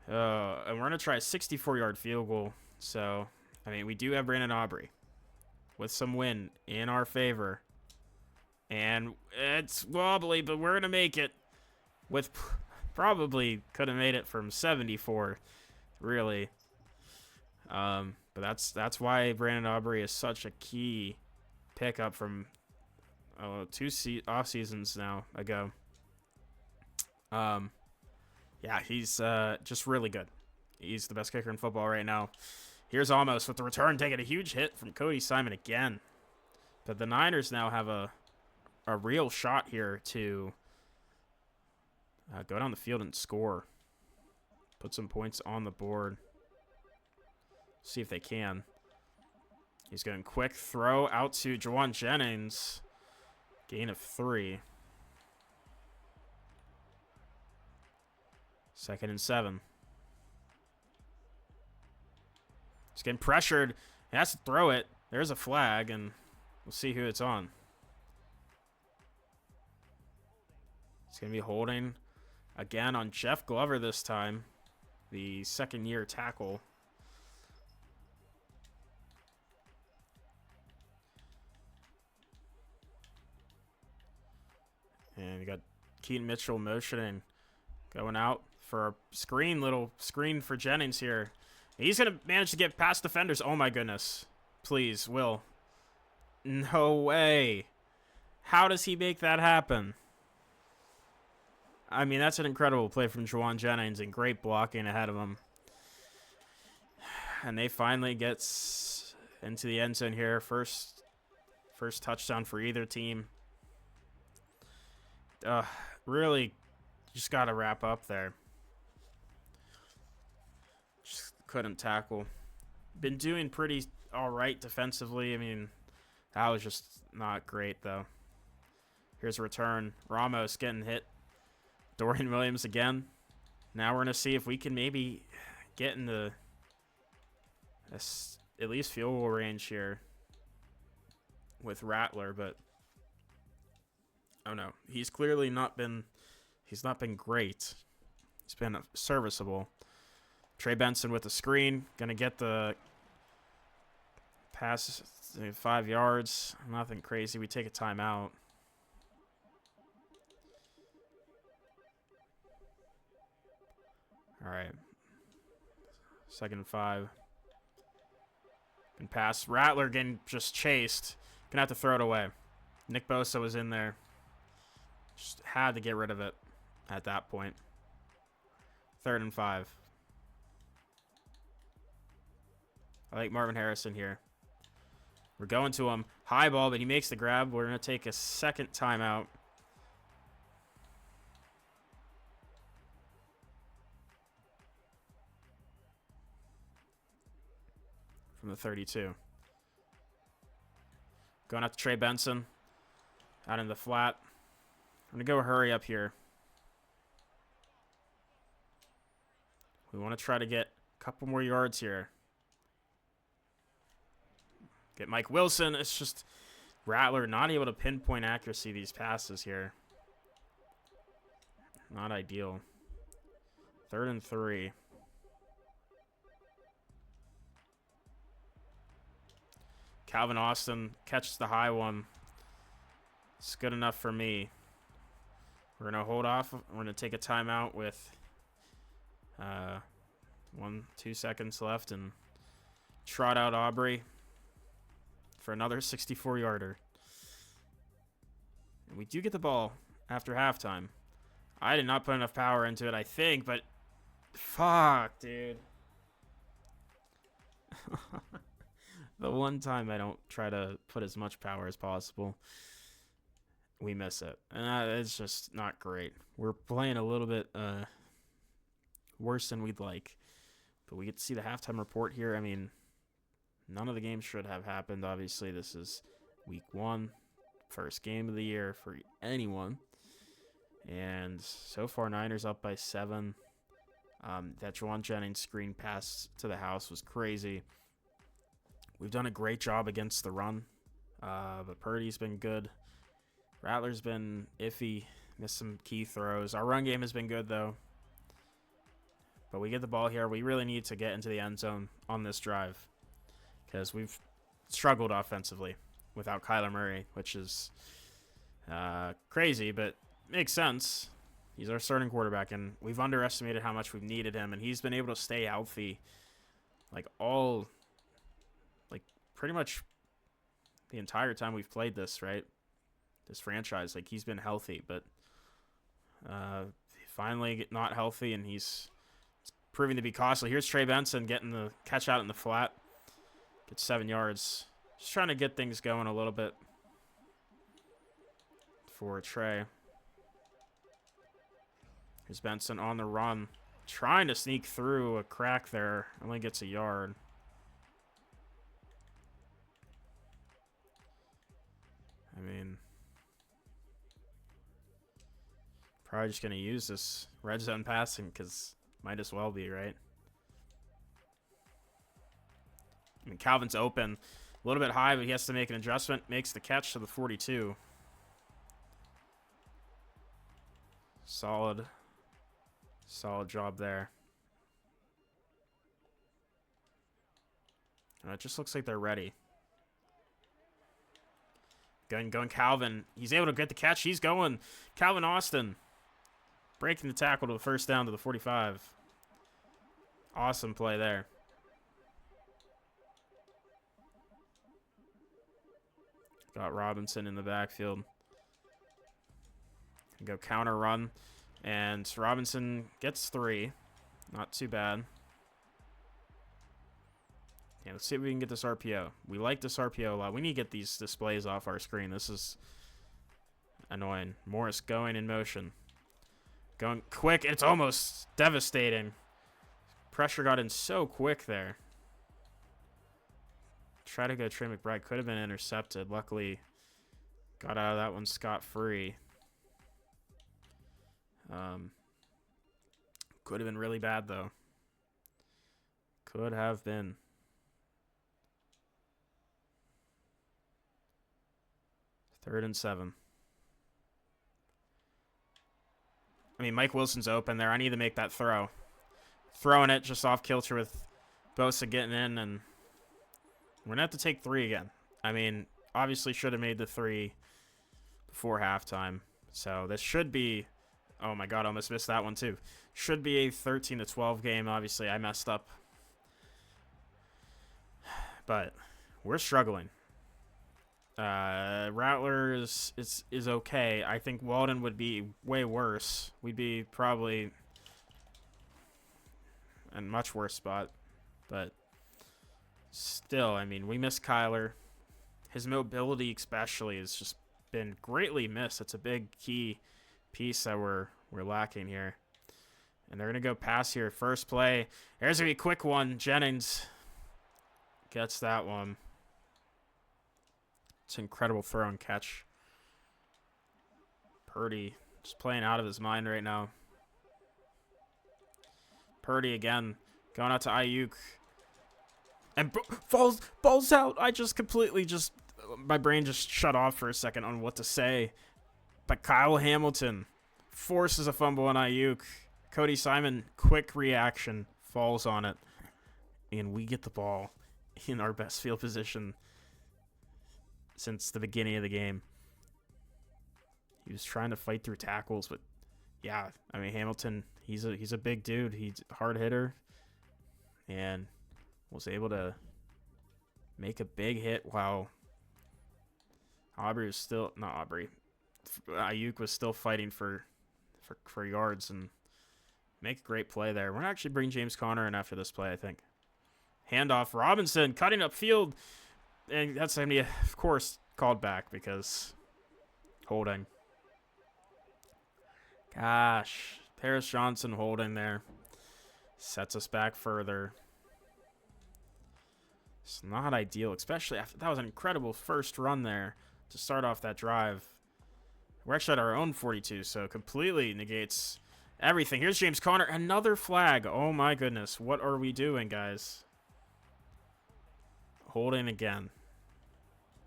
And we're going to try a 64-yard field goal. So, I mean, we do have Brandon Aubrey with some wind in our favor. And it's wobbly, but we're going to make it. With probably could have made it from 74, really. But that's why Brandon Aubrey is such a key pickup from 2 off seasons now ago. Yeah, he's just really good. He's the best kicker in football right now. Here's Almost with the return, taking a huge hit from Cody Simon again. But the Niners now have a real shot here to go down the field and score. Put some points on the board. See if they can. He's going quick throw out to Jawan Jennings. Gain of 3. 2nd and 7. He's getting pressured. He has to throw it. There's a flag, and we'll see who it's on. It's going to be holding again on Jeff Glover this time, the second-year tackle. And you got Keaton Mitchell motioning, going out for a little screen for Jennings here. He's going to manage to get past defenders. Oh, my goodness. Please, Will. No way. How does he make that happen? I mean, that's an incredible play from Juwan Jennings and great blocking ahead of him. And they finally gets into the end zone here. First touchdown for either team. Really just got to wrap up there. Just couldn't tackle. Been doing pretty all right defensively. I mean, that was just not great, though. Here's a return. Ramos getting hit. Dorian Williams again. Now we're going to see if we can maybe get in the at least field goal range here with Rattler, but oh no, he's clearly not been great. He's been serviceable. Trey Benson with the screen, gonna get the pass 5 yards. Nothing crazy. We take a timeout. All right. 2nd and 5. And pass. Rattler getting just chased. Gonna have to throw it away. Nick Bosa was in there. Just had to get rid of it at that point. 3rd and 5. I like Marvin Harrison here. We're going to him. High ball, but he makes the grab. We're going to take a second timeout. From the 32. Going out to Trey Benson. Out in the flat. I'm going to go hurry up here. We want to try to get a couple more yards here. Get Mike Wilson. It's just Rattler not able to pinpoint accuracy these passes here. Not ideal. 3rd and 3. Calvin Austin catches the high one. It's good enough for me. We're going to hold off. We're going to take a timeout with 2 seconds left and trot out Aubrey for another 64-yarder. And we do get the ball after halftime. I did not put enough power into it, I think, but fuck, dude. The one time I don't try to put as much power as possible, we miss it. And it's just not great. We're playing a little bit worse than we'd like. But we get to see the halftime report here. I mean, none of the games should have happened. Obviously, this is week 1, first game of the year for anyone. And so far, Niners up by 7. That Juwan Jennings screen pass to the house was crazy. We've done a great job against the run, but Purdy's been good. Rattler's been iffy, missed some key throws. Our run game has been good, though. But we get the ball here. We really need to get into the end zone on this drive because we've struggled offensively without Kyler Murray, which is crazy, but makes sense. He's our starting quarterback, and we've underestimated how much we've needed him, and he's been able to stay healthy pretty much the entire time we've played this, right? This franchise, he's been healthy, but finally not healthy, and he's proving to be costly. Here's Trey Benson getting the catch out in the flat. Gets 7 yards. Just trying to get things going a little bit for Trey. Here's Benson on the run. Trying to sneak through a crack there. Only gets a yard. I mean, probably just going to use this red zone passing because might as well be, right? I mean, Calvin's open. A little bit high, but he has to make an adjustment. Makes the catch to the 42. Solid job there. And it just looks like they're ready. Going Calvin. He's able to get the catch. He's going. Calvin Austin. Breaking the tackle to the first down to the 45. Awesome play there. Got Robinson in the backfield. Go counter run. And Robinson gets 3. Not too bad. Yeah, let's see if we can get this RPO. We like this RPO a lot. We need to get these displays off our screen. This is annoying. Morris going in motion. Going quick. It's almost devastating. Pressure got in so quick there. Try to go Trey McBride. Could have been intercepted. Luckily, got out of that one scot-free. Could have been really bad, though. Could have been. Third and 7. I mean, Mike Wilson's open there. I need to make that throw. Throwing it just off kilter with Bosa getting in, and we're going to have to take 3 again. I mean, obviously should have made the 3 before halftime. So this should be... Oh my god, I almost missed that one too. Should be a 13-12 game. Obviously, I messed up. But we're struggling. Rattlers is okay. I think Walden would be way worse. We'd be probably in a much worse spot. But still, I mean, we miss Kyler. His mobility especially has just been greatly missed. It's a big key piece that we're lacking here. And they're going to go pass here. First play. There's going to be a quick one. Jennings gets that one. It's an incredible throw and catch. Purdy just playing out of his mind right now. Purdy again. Going out to Ayuk. And falls out. I just completely my brain just shut off for a second on what to say. But Kyle Hamilton forces a fumble on Ayuk. Cody Simon, quick reaction, falls on it. And we get the ball in our best field position since the beginning of the game. He was trying to fight through tackles, but yeah, I mean, Hamilton, he's a big dude. He's a hard hitter and was able to make a big hit while Ayuk was still fighting for yards and make a great play there. We're going to actually bring James Conner in after this play, I think. Handoff, Robinson cutting upfield. And that's going to be, of course, called back because holding. Gosh, Paris Johnson holding there. Sets us back further. It's not ideal, especially after that was an incredible first run there to start off that drive. We're actually at our own 42, so completely negates everything. Here's James Conner, another flag. Oh my goodness, what are we doing, guys? Holding again.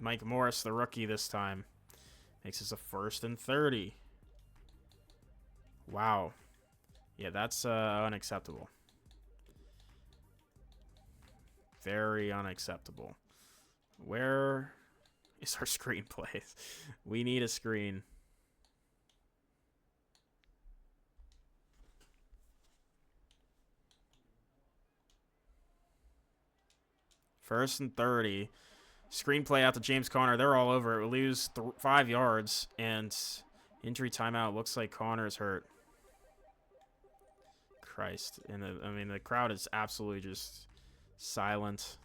Mike Morris, the rookie this time, makes us a 1st and 30. Wow. Yeah, that's unacceptable. Very unacceptable. Where is our screenplay? We need a screen. First and 30. Screenplay out to James Conner. They're all over it. We lose 5 yards. And injury timeout. Looks like Conner's hurt. Christ. And I mean, the crowd is absolutely just silent.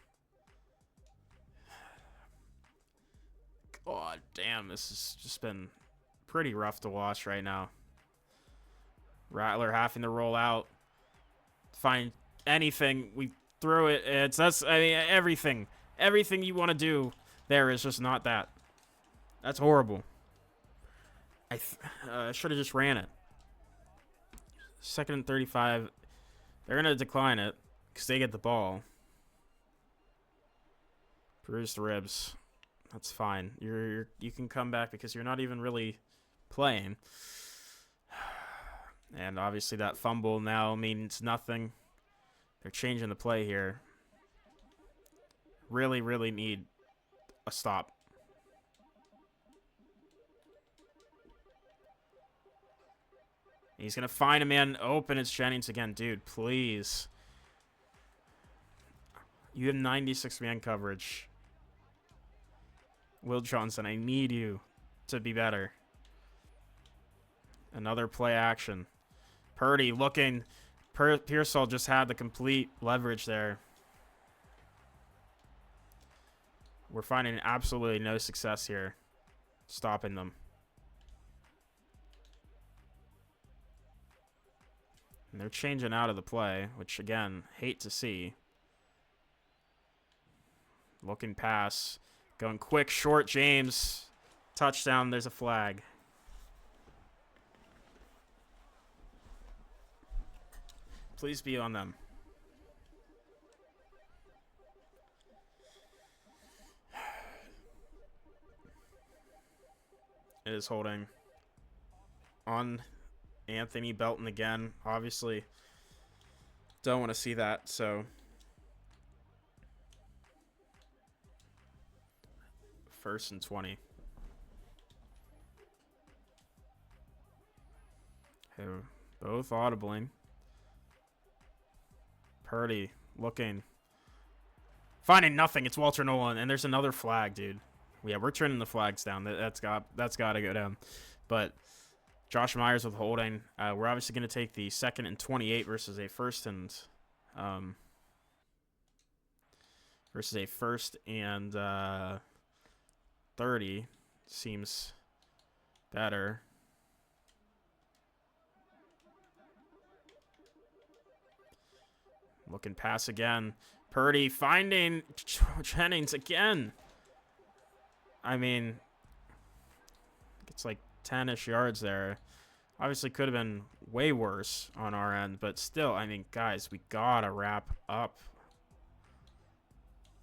God damn. This has just been pretty rough to watch right now. Rattler having to roll out. Find anything. We threw it. I mean, everything you want to do there is just not that. That's horrible. I should have just ran it. 2nd and 35. They're going to decline it because they get the ball. Bruised ribs. That's fine. You can come back because you're not even really playing. And obviously that fumble now means nothing. They're changing the play here. Really, really need a stop. He's going to find a man open. It's Jennings again. Dude, please. You have 96 man coverage. Will Johnson, I need you to be better. Another play action. Purdy looking. Pearsall just had the complete leverage there. We're finding absolutely no success here stopping them. And they're changing out of the play, which, again, hate to see. Looking pass. Going quick, short, James. Touchdown, there's a flag. Please be on them. It is holding on Anthony Belton again. Obviously, don't want to see that, so. First and 20. Okay, both audibling. Purdy looking. Finding nothing. It's Walter Nolan, and there's another flag, dude. Yeah, we're turning the flags down. That's got to go down. But Josh Myers with holding. We're obviously going to take the 2nd and 28 versus a first and 30. Seems better. Looking pass again. Purdy finding Jennings again. I mean, it's like 10-ish yards there. Obviously could have been way worse on our end, but still, I mean, guys, we gotta wrap up.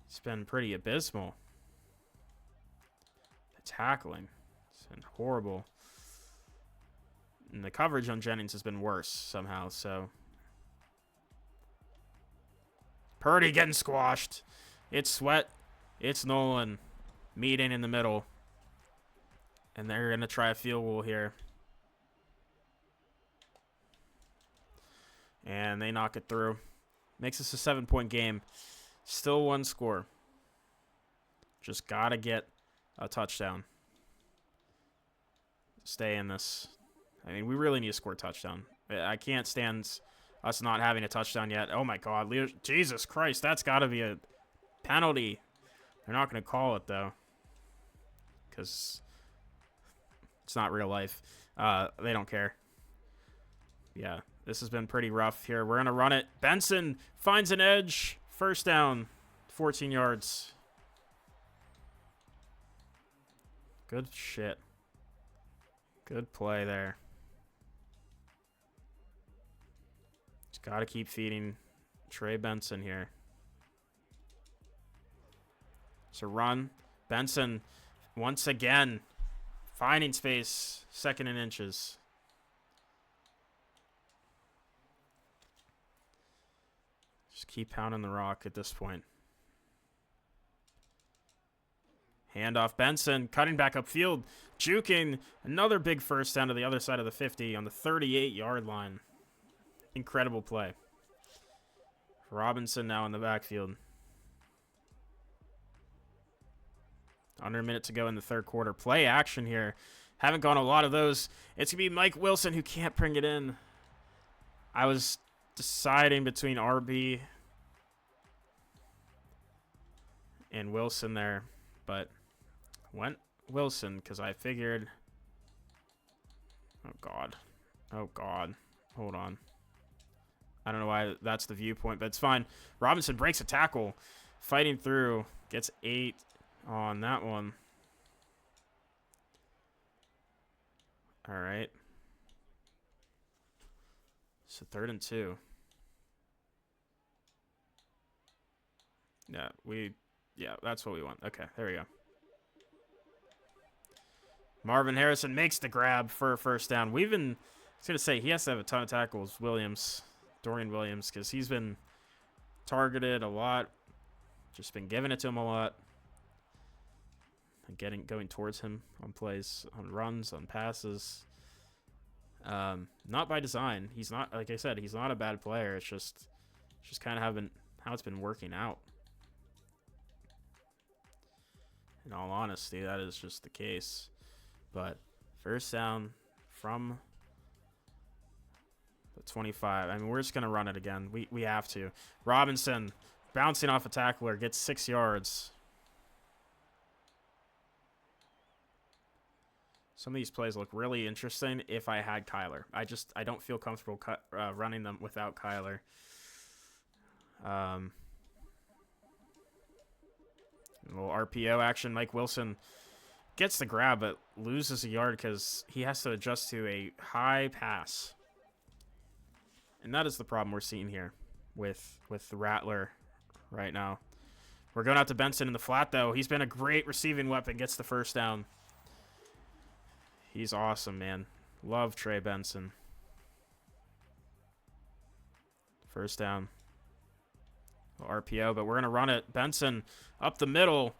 It's been pretty abysmal. The tackling, it's been horrible. And the coverage on Jennings has been worse somehow, so. Purdy getting squashed. It's Sweat. It's Nolan. Meeting in the middle. And they're going to try a field goal here. And they knock it through. Makes this a 7-point game. Still one score. Just got to get a touchdown. Stay in this. I mean, we really need to score a touchdown. I can't stand us not having a touchdown yet. Oh, my God. Jesus Christ. That's got to be a penalty. They're not going to call it, though. Because it's not real life. They don't care. Yeah, this has been pretty rough here. We're going to run it. Benson finds an edge. First down. 14 yards. Good shit. Good play there. Just got to keep feeding Trey Benson here. It's a run. Benson, once again, finding space. 2nd and inches. Just keep pounding the rock at this point. Handoff. Benson cutting back upfield. Juking. Another big first down to the other side of the 50 on the 38-yard line. Incredible play. Robinson now in the backfield. Under a minute to go in the 3rd quarter. Play action here. Haven't gone a lot of those. It's going to be Mike Wilson who can't bring it in. I was deciding between RB and Wilson there, but went Wilson because I figured. Oh, God. Oh, God. Hold on. I don't know why that's the viewpoint, but it's fine. Robinson breaks a tackle. Fighting through. Gets 8 on that one. All right. So 3rd and 2. Yeah, that's what we want. Okay, there we go. Marvin Harrison makes the grab for a first down. I was going to say, he has to have a ton of tackles, Dorian Williams, because he's been targeted a lot. Just been giving it to him a lot. And going towards him on plays, on runs, on passes. Not by design. He's not, like I said, he's not a bad player. It's just kind of how it's been working out. In all honesty, that is just the case. But first down from 25. I mean, we're just going to run it again. We have to. Robinson, bouncing off a tackler, gets 6 yards. Some of these plays look really interesting if I had Kyler. I don't feel comfortable running them without Kyler. A little RPO action. Mike Wilson gets the grab, but loses a yard because he has to adjust to a high pass. And that is the problem we're seeing here with the Rattler right now. We're going out to Benson in the flat, though. He's been a great receiving weapon. Gets the first down. He's awesome, man. Love Trey Benson. First down. RPO, but we're going to run it. Benson up the middle.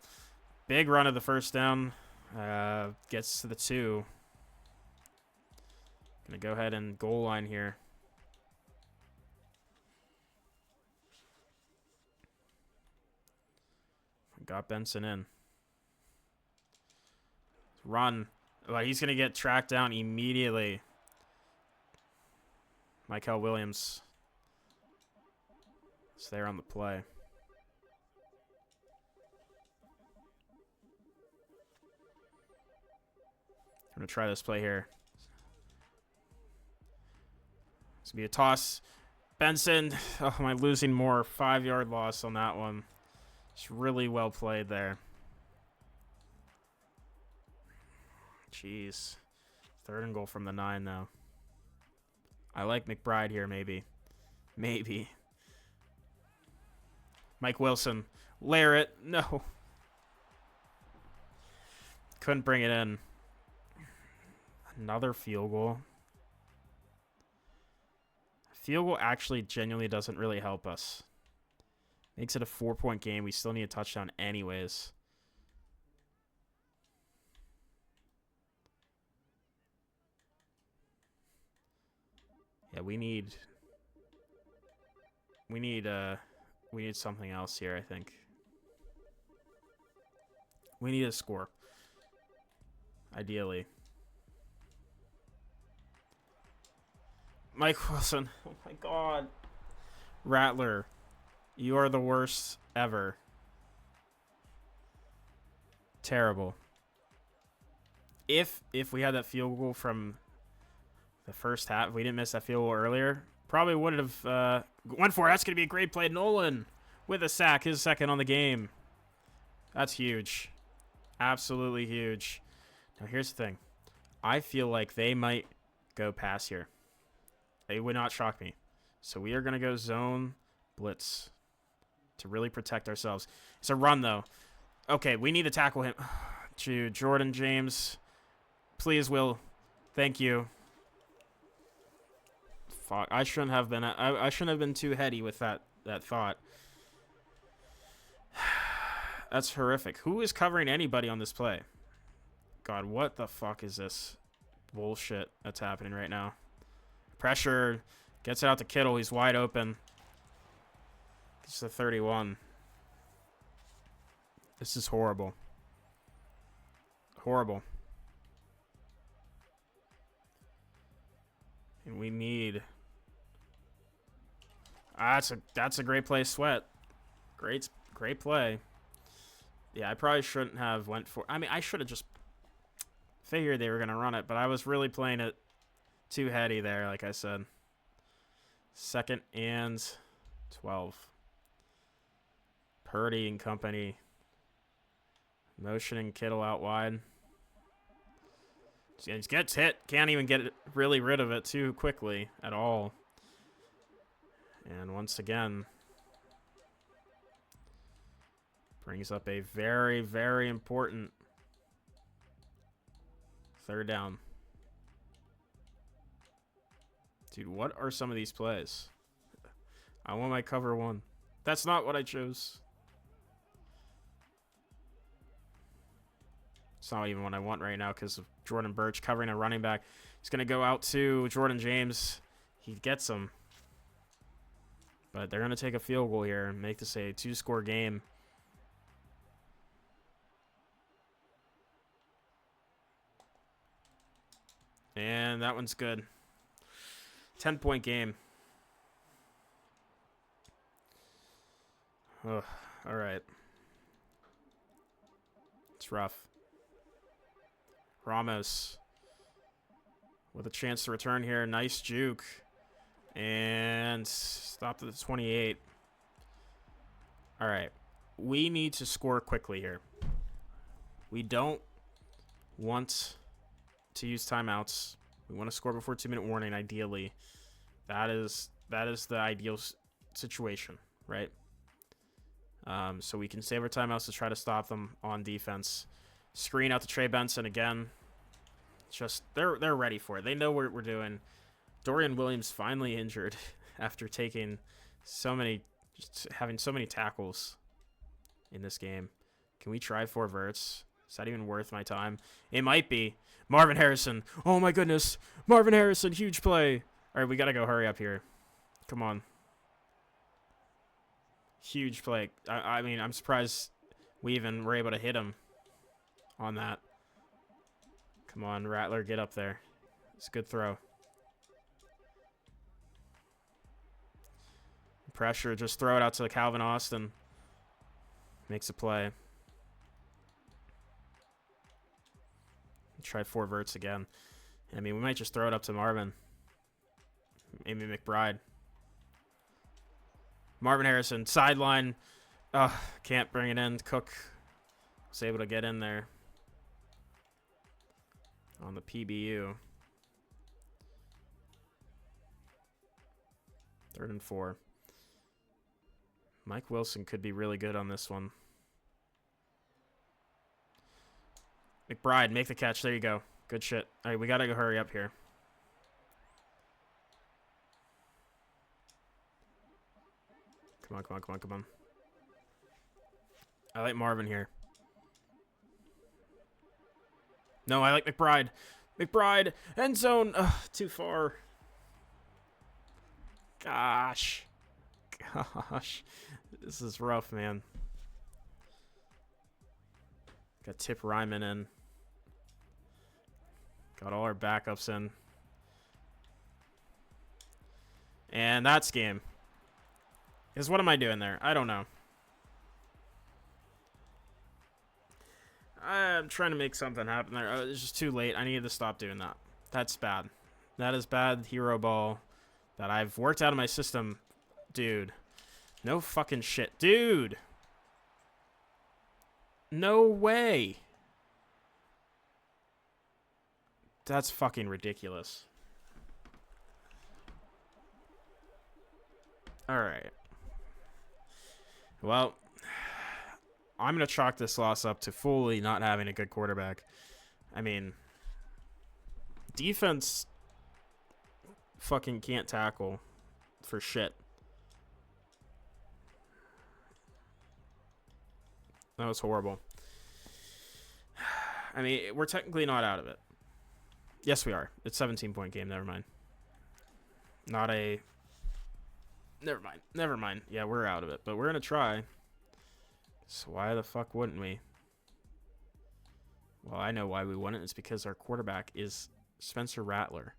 Big run of the first down. Gets to the 2. Going to go ahead and goal line here. Got Benson in. Run. Well, he's going to get tracked down immediately. Michael Williams. It's there on the play. I'm going to try this play here. It's going to be a toss. Benson. Oh, am I losing more? 5-yard loss on that one. It's really well played there. Jeez. 3rd and goal from the 9 now. I like McBride here, maybe. Maybe. Mike Wilson. Layer it. No. Couldn't bring it in. Another field goal. Field goal actually genuinely doesn't really help us. Makes it a 4-point game. We still need a touchdown anyways. Yeah, we need something else here, I think. We need a score. Ideally. Mike Wilson. Oh my god. Rattler. You are the worst ever. Terrible. If we had that field goal from the first half, if we didn't miss that field goal earlier, probably would have went for it. That's going to be a great play. Nolan with a sack, his 2nd on the game. That's huge. Absolutely huge. Now, here's the thing. I feel like they might go pass here. They would not shock me. So we are going to go zone blitz to really protect ourselves. It's a run, though. Okay, we need to tackle him. To Jordan James. Please, Will. Thank you. Fuck, I shouldn't have been. I shouldn't have been too heady with that thought. That's horrific. Who is covering anybody on this play? God, what the fuck is this bullshit that's happening right now? Pressure. Gets it out to Kittle. He's wide open. Gets to 31. This is horrible. Horrible. And we need... That's a great play, Sweat. Great play. Yeah, I probably shouldn't have went for... I mean, I should have just figured they were going to run it, but I was really playing it too heady there, like I said. 2nd and 12. Purdy and company. Motioning Kittle out wide. He gets hit. Can't even get really rid of it too quickly at all. And once again, brings up a very, very important 3rd down. Dude, what are some of these plays? I want my cover 1. That's not what I chose. It's not even what I want right now because of Jordan Birch covering a running back. He's going to go out to Jordan James. He gets him. But they're going to take a field goal here and make this a 2-score game. And that one's good. 10-point game. Ugh, all right. It's rough. Ramos with a chance to return here. Nice juke. And stopped at the 28. All right. We need to score quickly here. We don't want to use timeouts. We want to score before 2-minute warning, ideally. That is the ideal situation, right? So we can save our timeouts to try to stop them on defense. Screen out to Trey Benson again. Just they're ready for it. They know what we're doing. Dorian Williams finally injured after taking just having so many tackles in this game. Can we try 4 verts? Is that even worth my time? It might be. Marvin Harrison. Oh my goodness. Marvin Harrison, huge play. All right, we got to go hurry up here. Come on. Huge play. I mean, I'm surprised we even were able to hit him on that. Come on, Rattler, get up there. It's a good throw. Pressure, just throw it out to Calvin Austin. Makes a play. Try 4 verts again. I mean, we might just throw it up to Marvin. Maybe McBride. Marvin Harrison, sideline. Can't bring it in. Cook was able to get in there on the PBU. 3rd and 4. Mike Wilson could be really good on this one. McBride, make the catch. There you go. Good shit. All right, we got to go hurry up here. Come on, come on, come on, come on. I like Marvin here. No, I like McBride. McBride, end zone. Ugh, too far. Gosh. This is rough, man. Got Tip Ryman in. Got all our backups in. And that's game. Because what am I doing there? I don't know. I'm trying to make something happen there. It's just too late. I needed to stop doing that. That's bad. That is bad hero ball that I've worked out of my system. Dude. No fucking shit. Dude. No way. That's fucking ridiculous. All right. Well, I'm going to chalk this loss up to fully not having a good quarterback. I mean, defense fucking can't tackle for shit. That was horrible. I mean, we're technically not out of it. Yes, we are. It's a 17-point game. Never mind. Not a... Never mind. Never mind. Yeah, we're out of it. But we're going to try. So why the fuck wouldn't we? Well, I know why we wouldn't. It's because our quarterback is Spencer Rattler.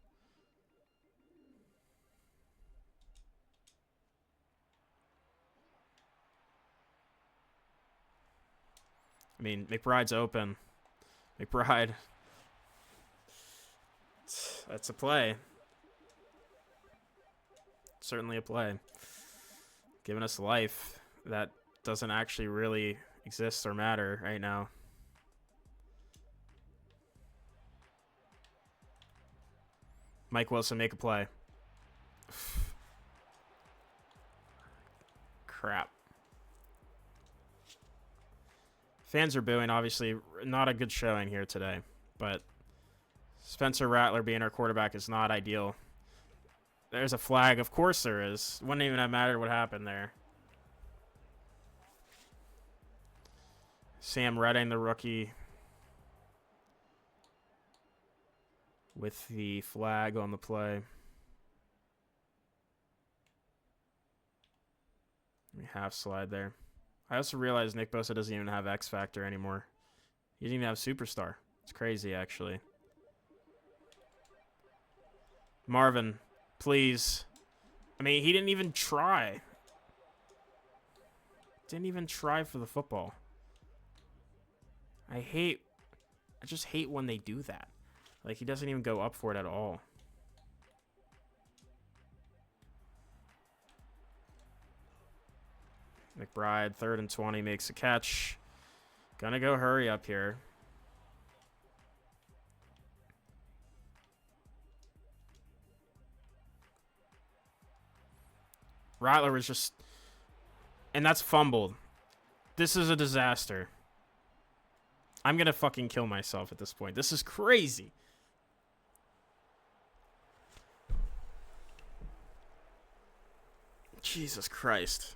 I mean, McBride's open. McBride. That's a play. Certainly a play. Giving us life that doesn't actually really exist or matter right now. Mike Wilson, make a play. Crap. Fans are booing, obviously. Not a good showing here today. But Spencer Rattler being our quarterback is not ideal. There's a flag. Of course there is. Wouldn't even have mattered what happened there. Sam Redding, the rookie, with the flag on the play. Half slide there. I also realized Nick Bosa doesn't even have X Factor anymore. He doesn't even have Superstar. It's crazy, actually. Marvin. Please. I mean, he didn't even try. Didn't even try for the football. I just hate when they do that. Like, he doesn't even go up for it at all. McBride, 3rd and 20, makes a catch. Gonna go hurry up here. Rattler was just... And that's fumbled. This is a disaster. I'm gonna fucking kill myself at this point. This is crazy. Jesus Christ.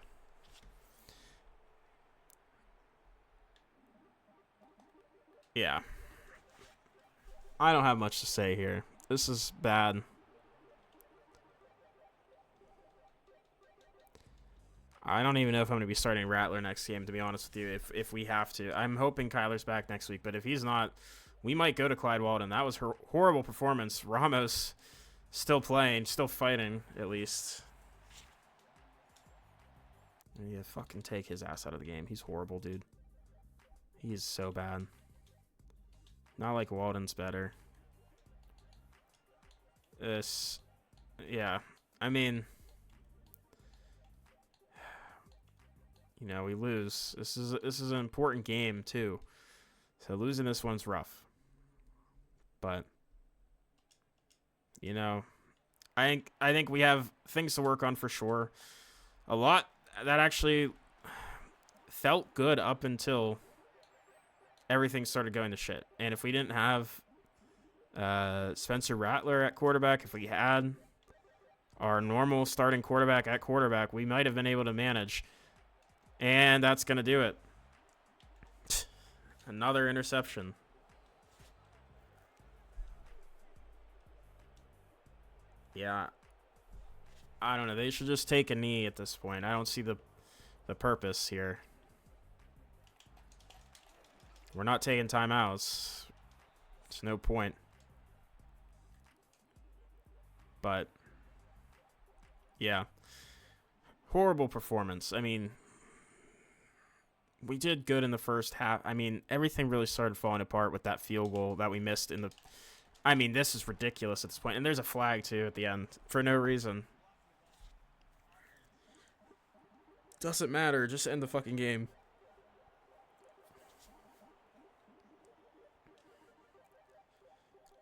Yeah. I don't have much to say here. This is bad. I don't even know if I'm going to be starting Rattler next game, to be honest with you, if we have to. I'm hoping Kyler's back next week, but if he's not, we might go to Clyde Walden. That was her horrible performance. Ramos still playing, still fighting, at least. Yeah, fucking take his ass out of the game. He's horrible, dude. He is so bad. Not like Walden's better. Yeah, I mean... You know, we lose. This is an important game too. So losing this one's rough. But you know, I think we have things to work on for sure. A lot that actually felt good up until everything started going to shit. And if we didn't have Spencer Rattler at quarterback, if we had our normal starting quarterback at quarterback, we might have been able to manage. And that's going to do it. Another interception. Yeah. I don't know. They should just take a knee at this point. I don't see the purpose here. We're not taking timeouts. It's no point. But, yeah. Horrible performance. I mean... We did good in the first half. I mean, everything really started falling apart with that field goal that we missed in the... I mean, this is ridiculous at this point. And there's a flag, too, at the end. For no reason. Doesn't matter. Just end the fucking game.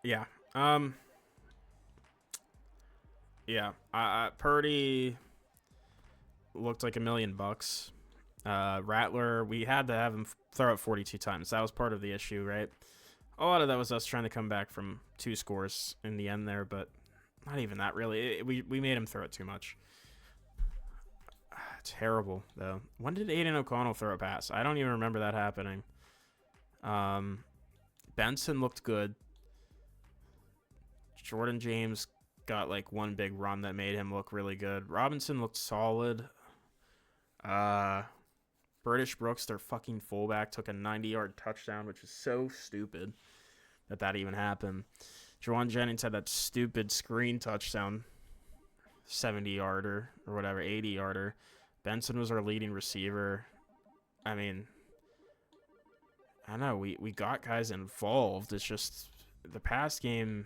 Yeah. Yeah. Purdy looked like $1 million. Rattler, we had to have him throw it 42 times. That was part of the issue, right? A lot of that was us trying to come back from 2 scores in the end there, but not even that really. We made him throw it too much. Terrible, though. When did Aiden O'Connell throw a pass? I don't even remember that happening. Benson looked good. Jordan James got like one big run that made him look really good. Robinson looked solid. British Brooks, their fucking fullback, took a 90-yard touchdown, which is so stupid that even happened. Juwan Jennings had that stupid screen touchdown, 70-yarder or whatever, 80-yarder. Benson was our leading receiver. I mean, I don't know. We got guys involved. It's just the pass game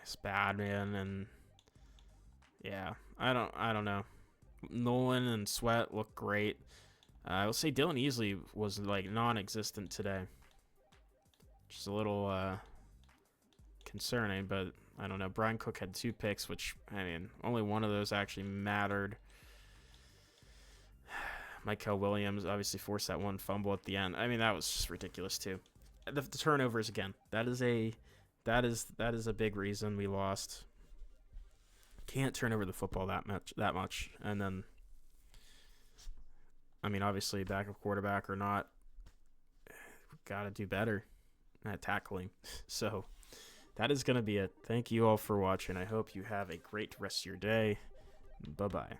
is bad, man. And yeah, I don't know. Nolan and Sweat look great. I will say Dylan Easley was like non-existent today, which is a little concerning. But I don't know. Brian Cook had 2 picks, which I mean, only one of those actually mattered. Michael Williams obviously forced that one fumble at the end. I mean, that was just ridiculous too. The turnovers again. That is a big reason we lost. Can't turn over the football that much. And then, I mean, obviously, backup quarterback or not, we got to do better at tackling. So that is going to be it. Thank you all for watching. I hope you have a great rest of your day. Bye-bye.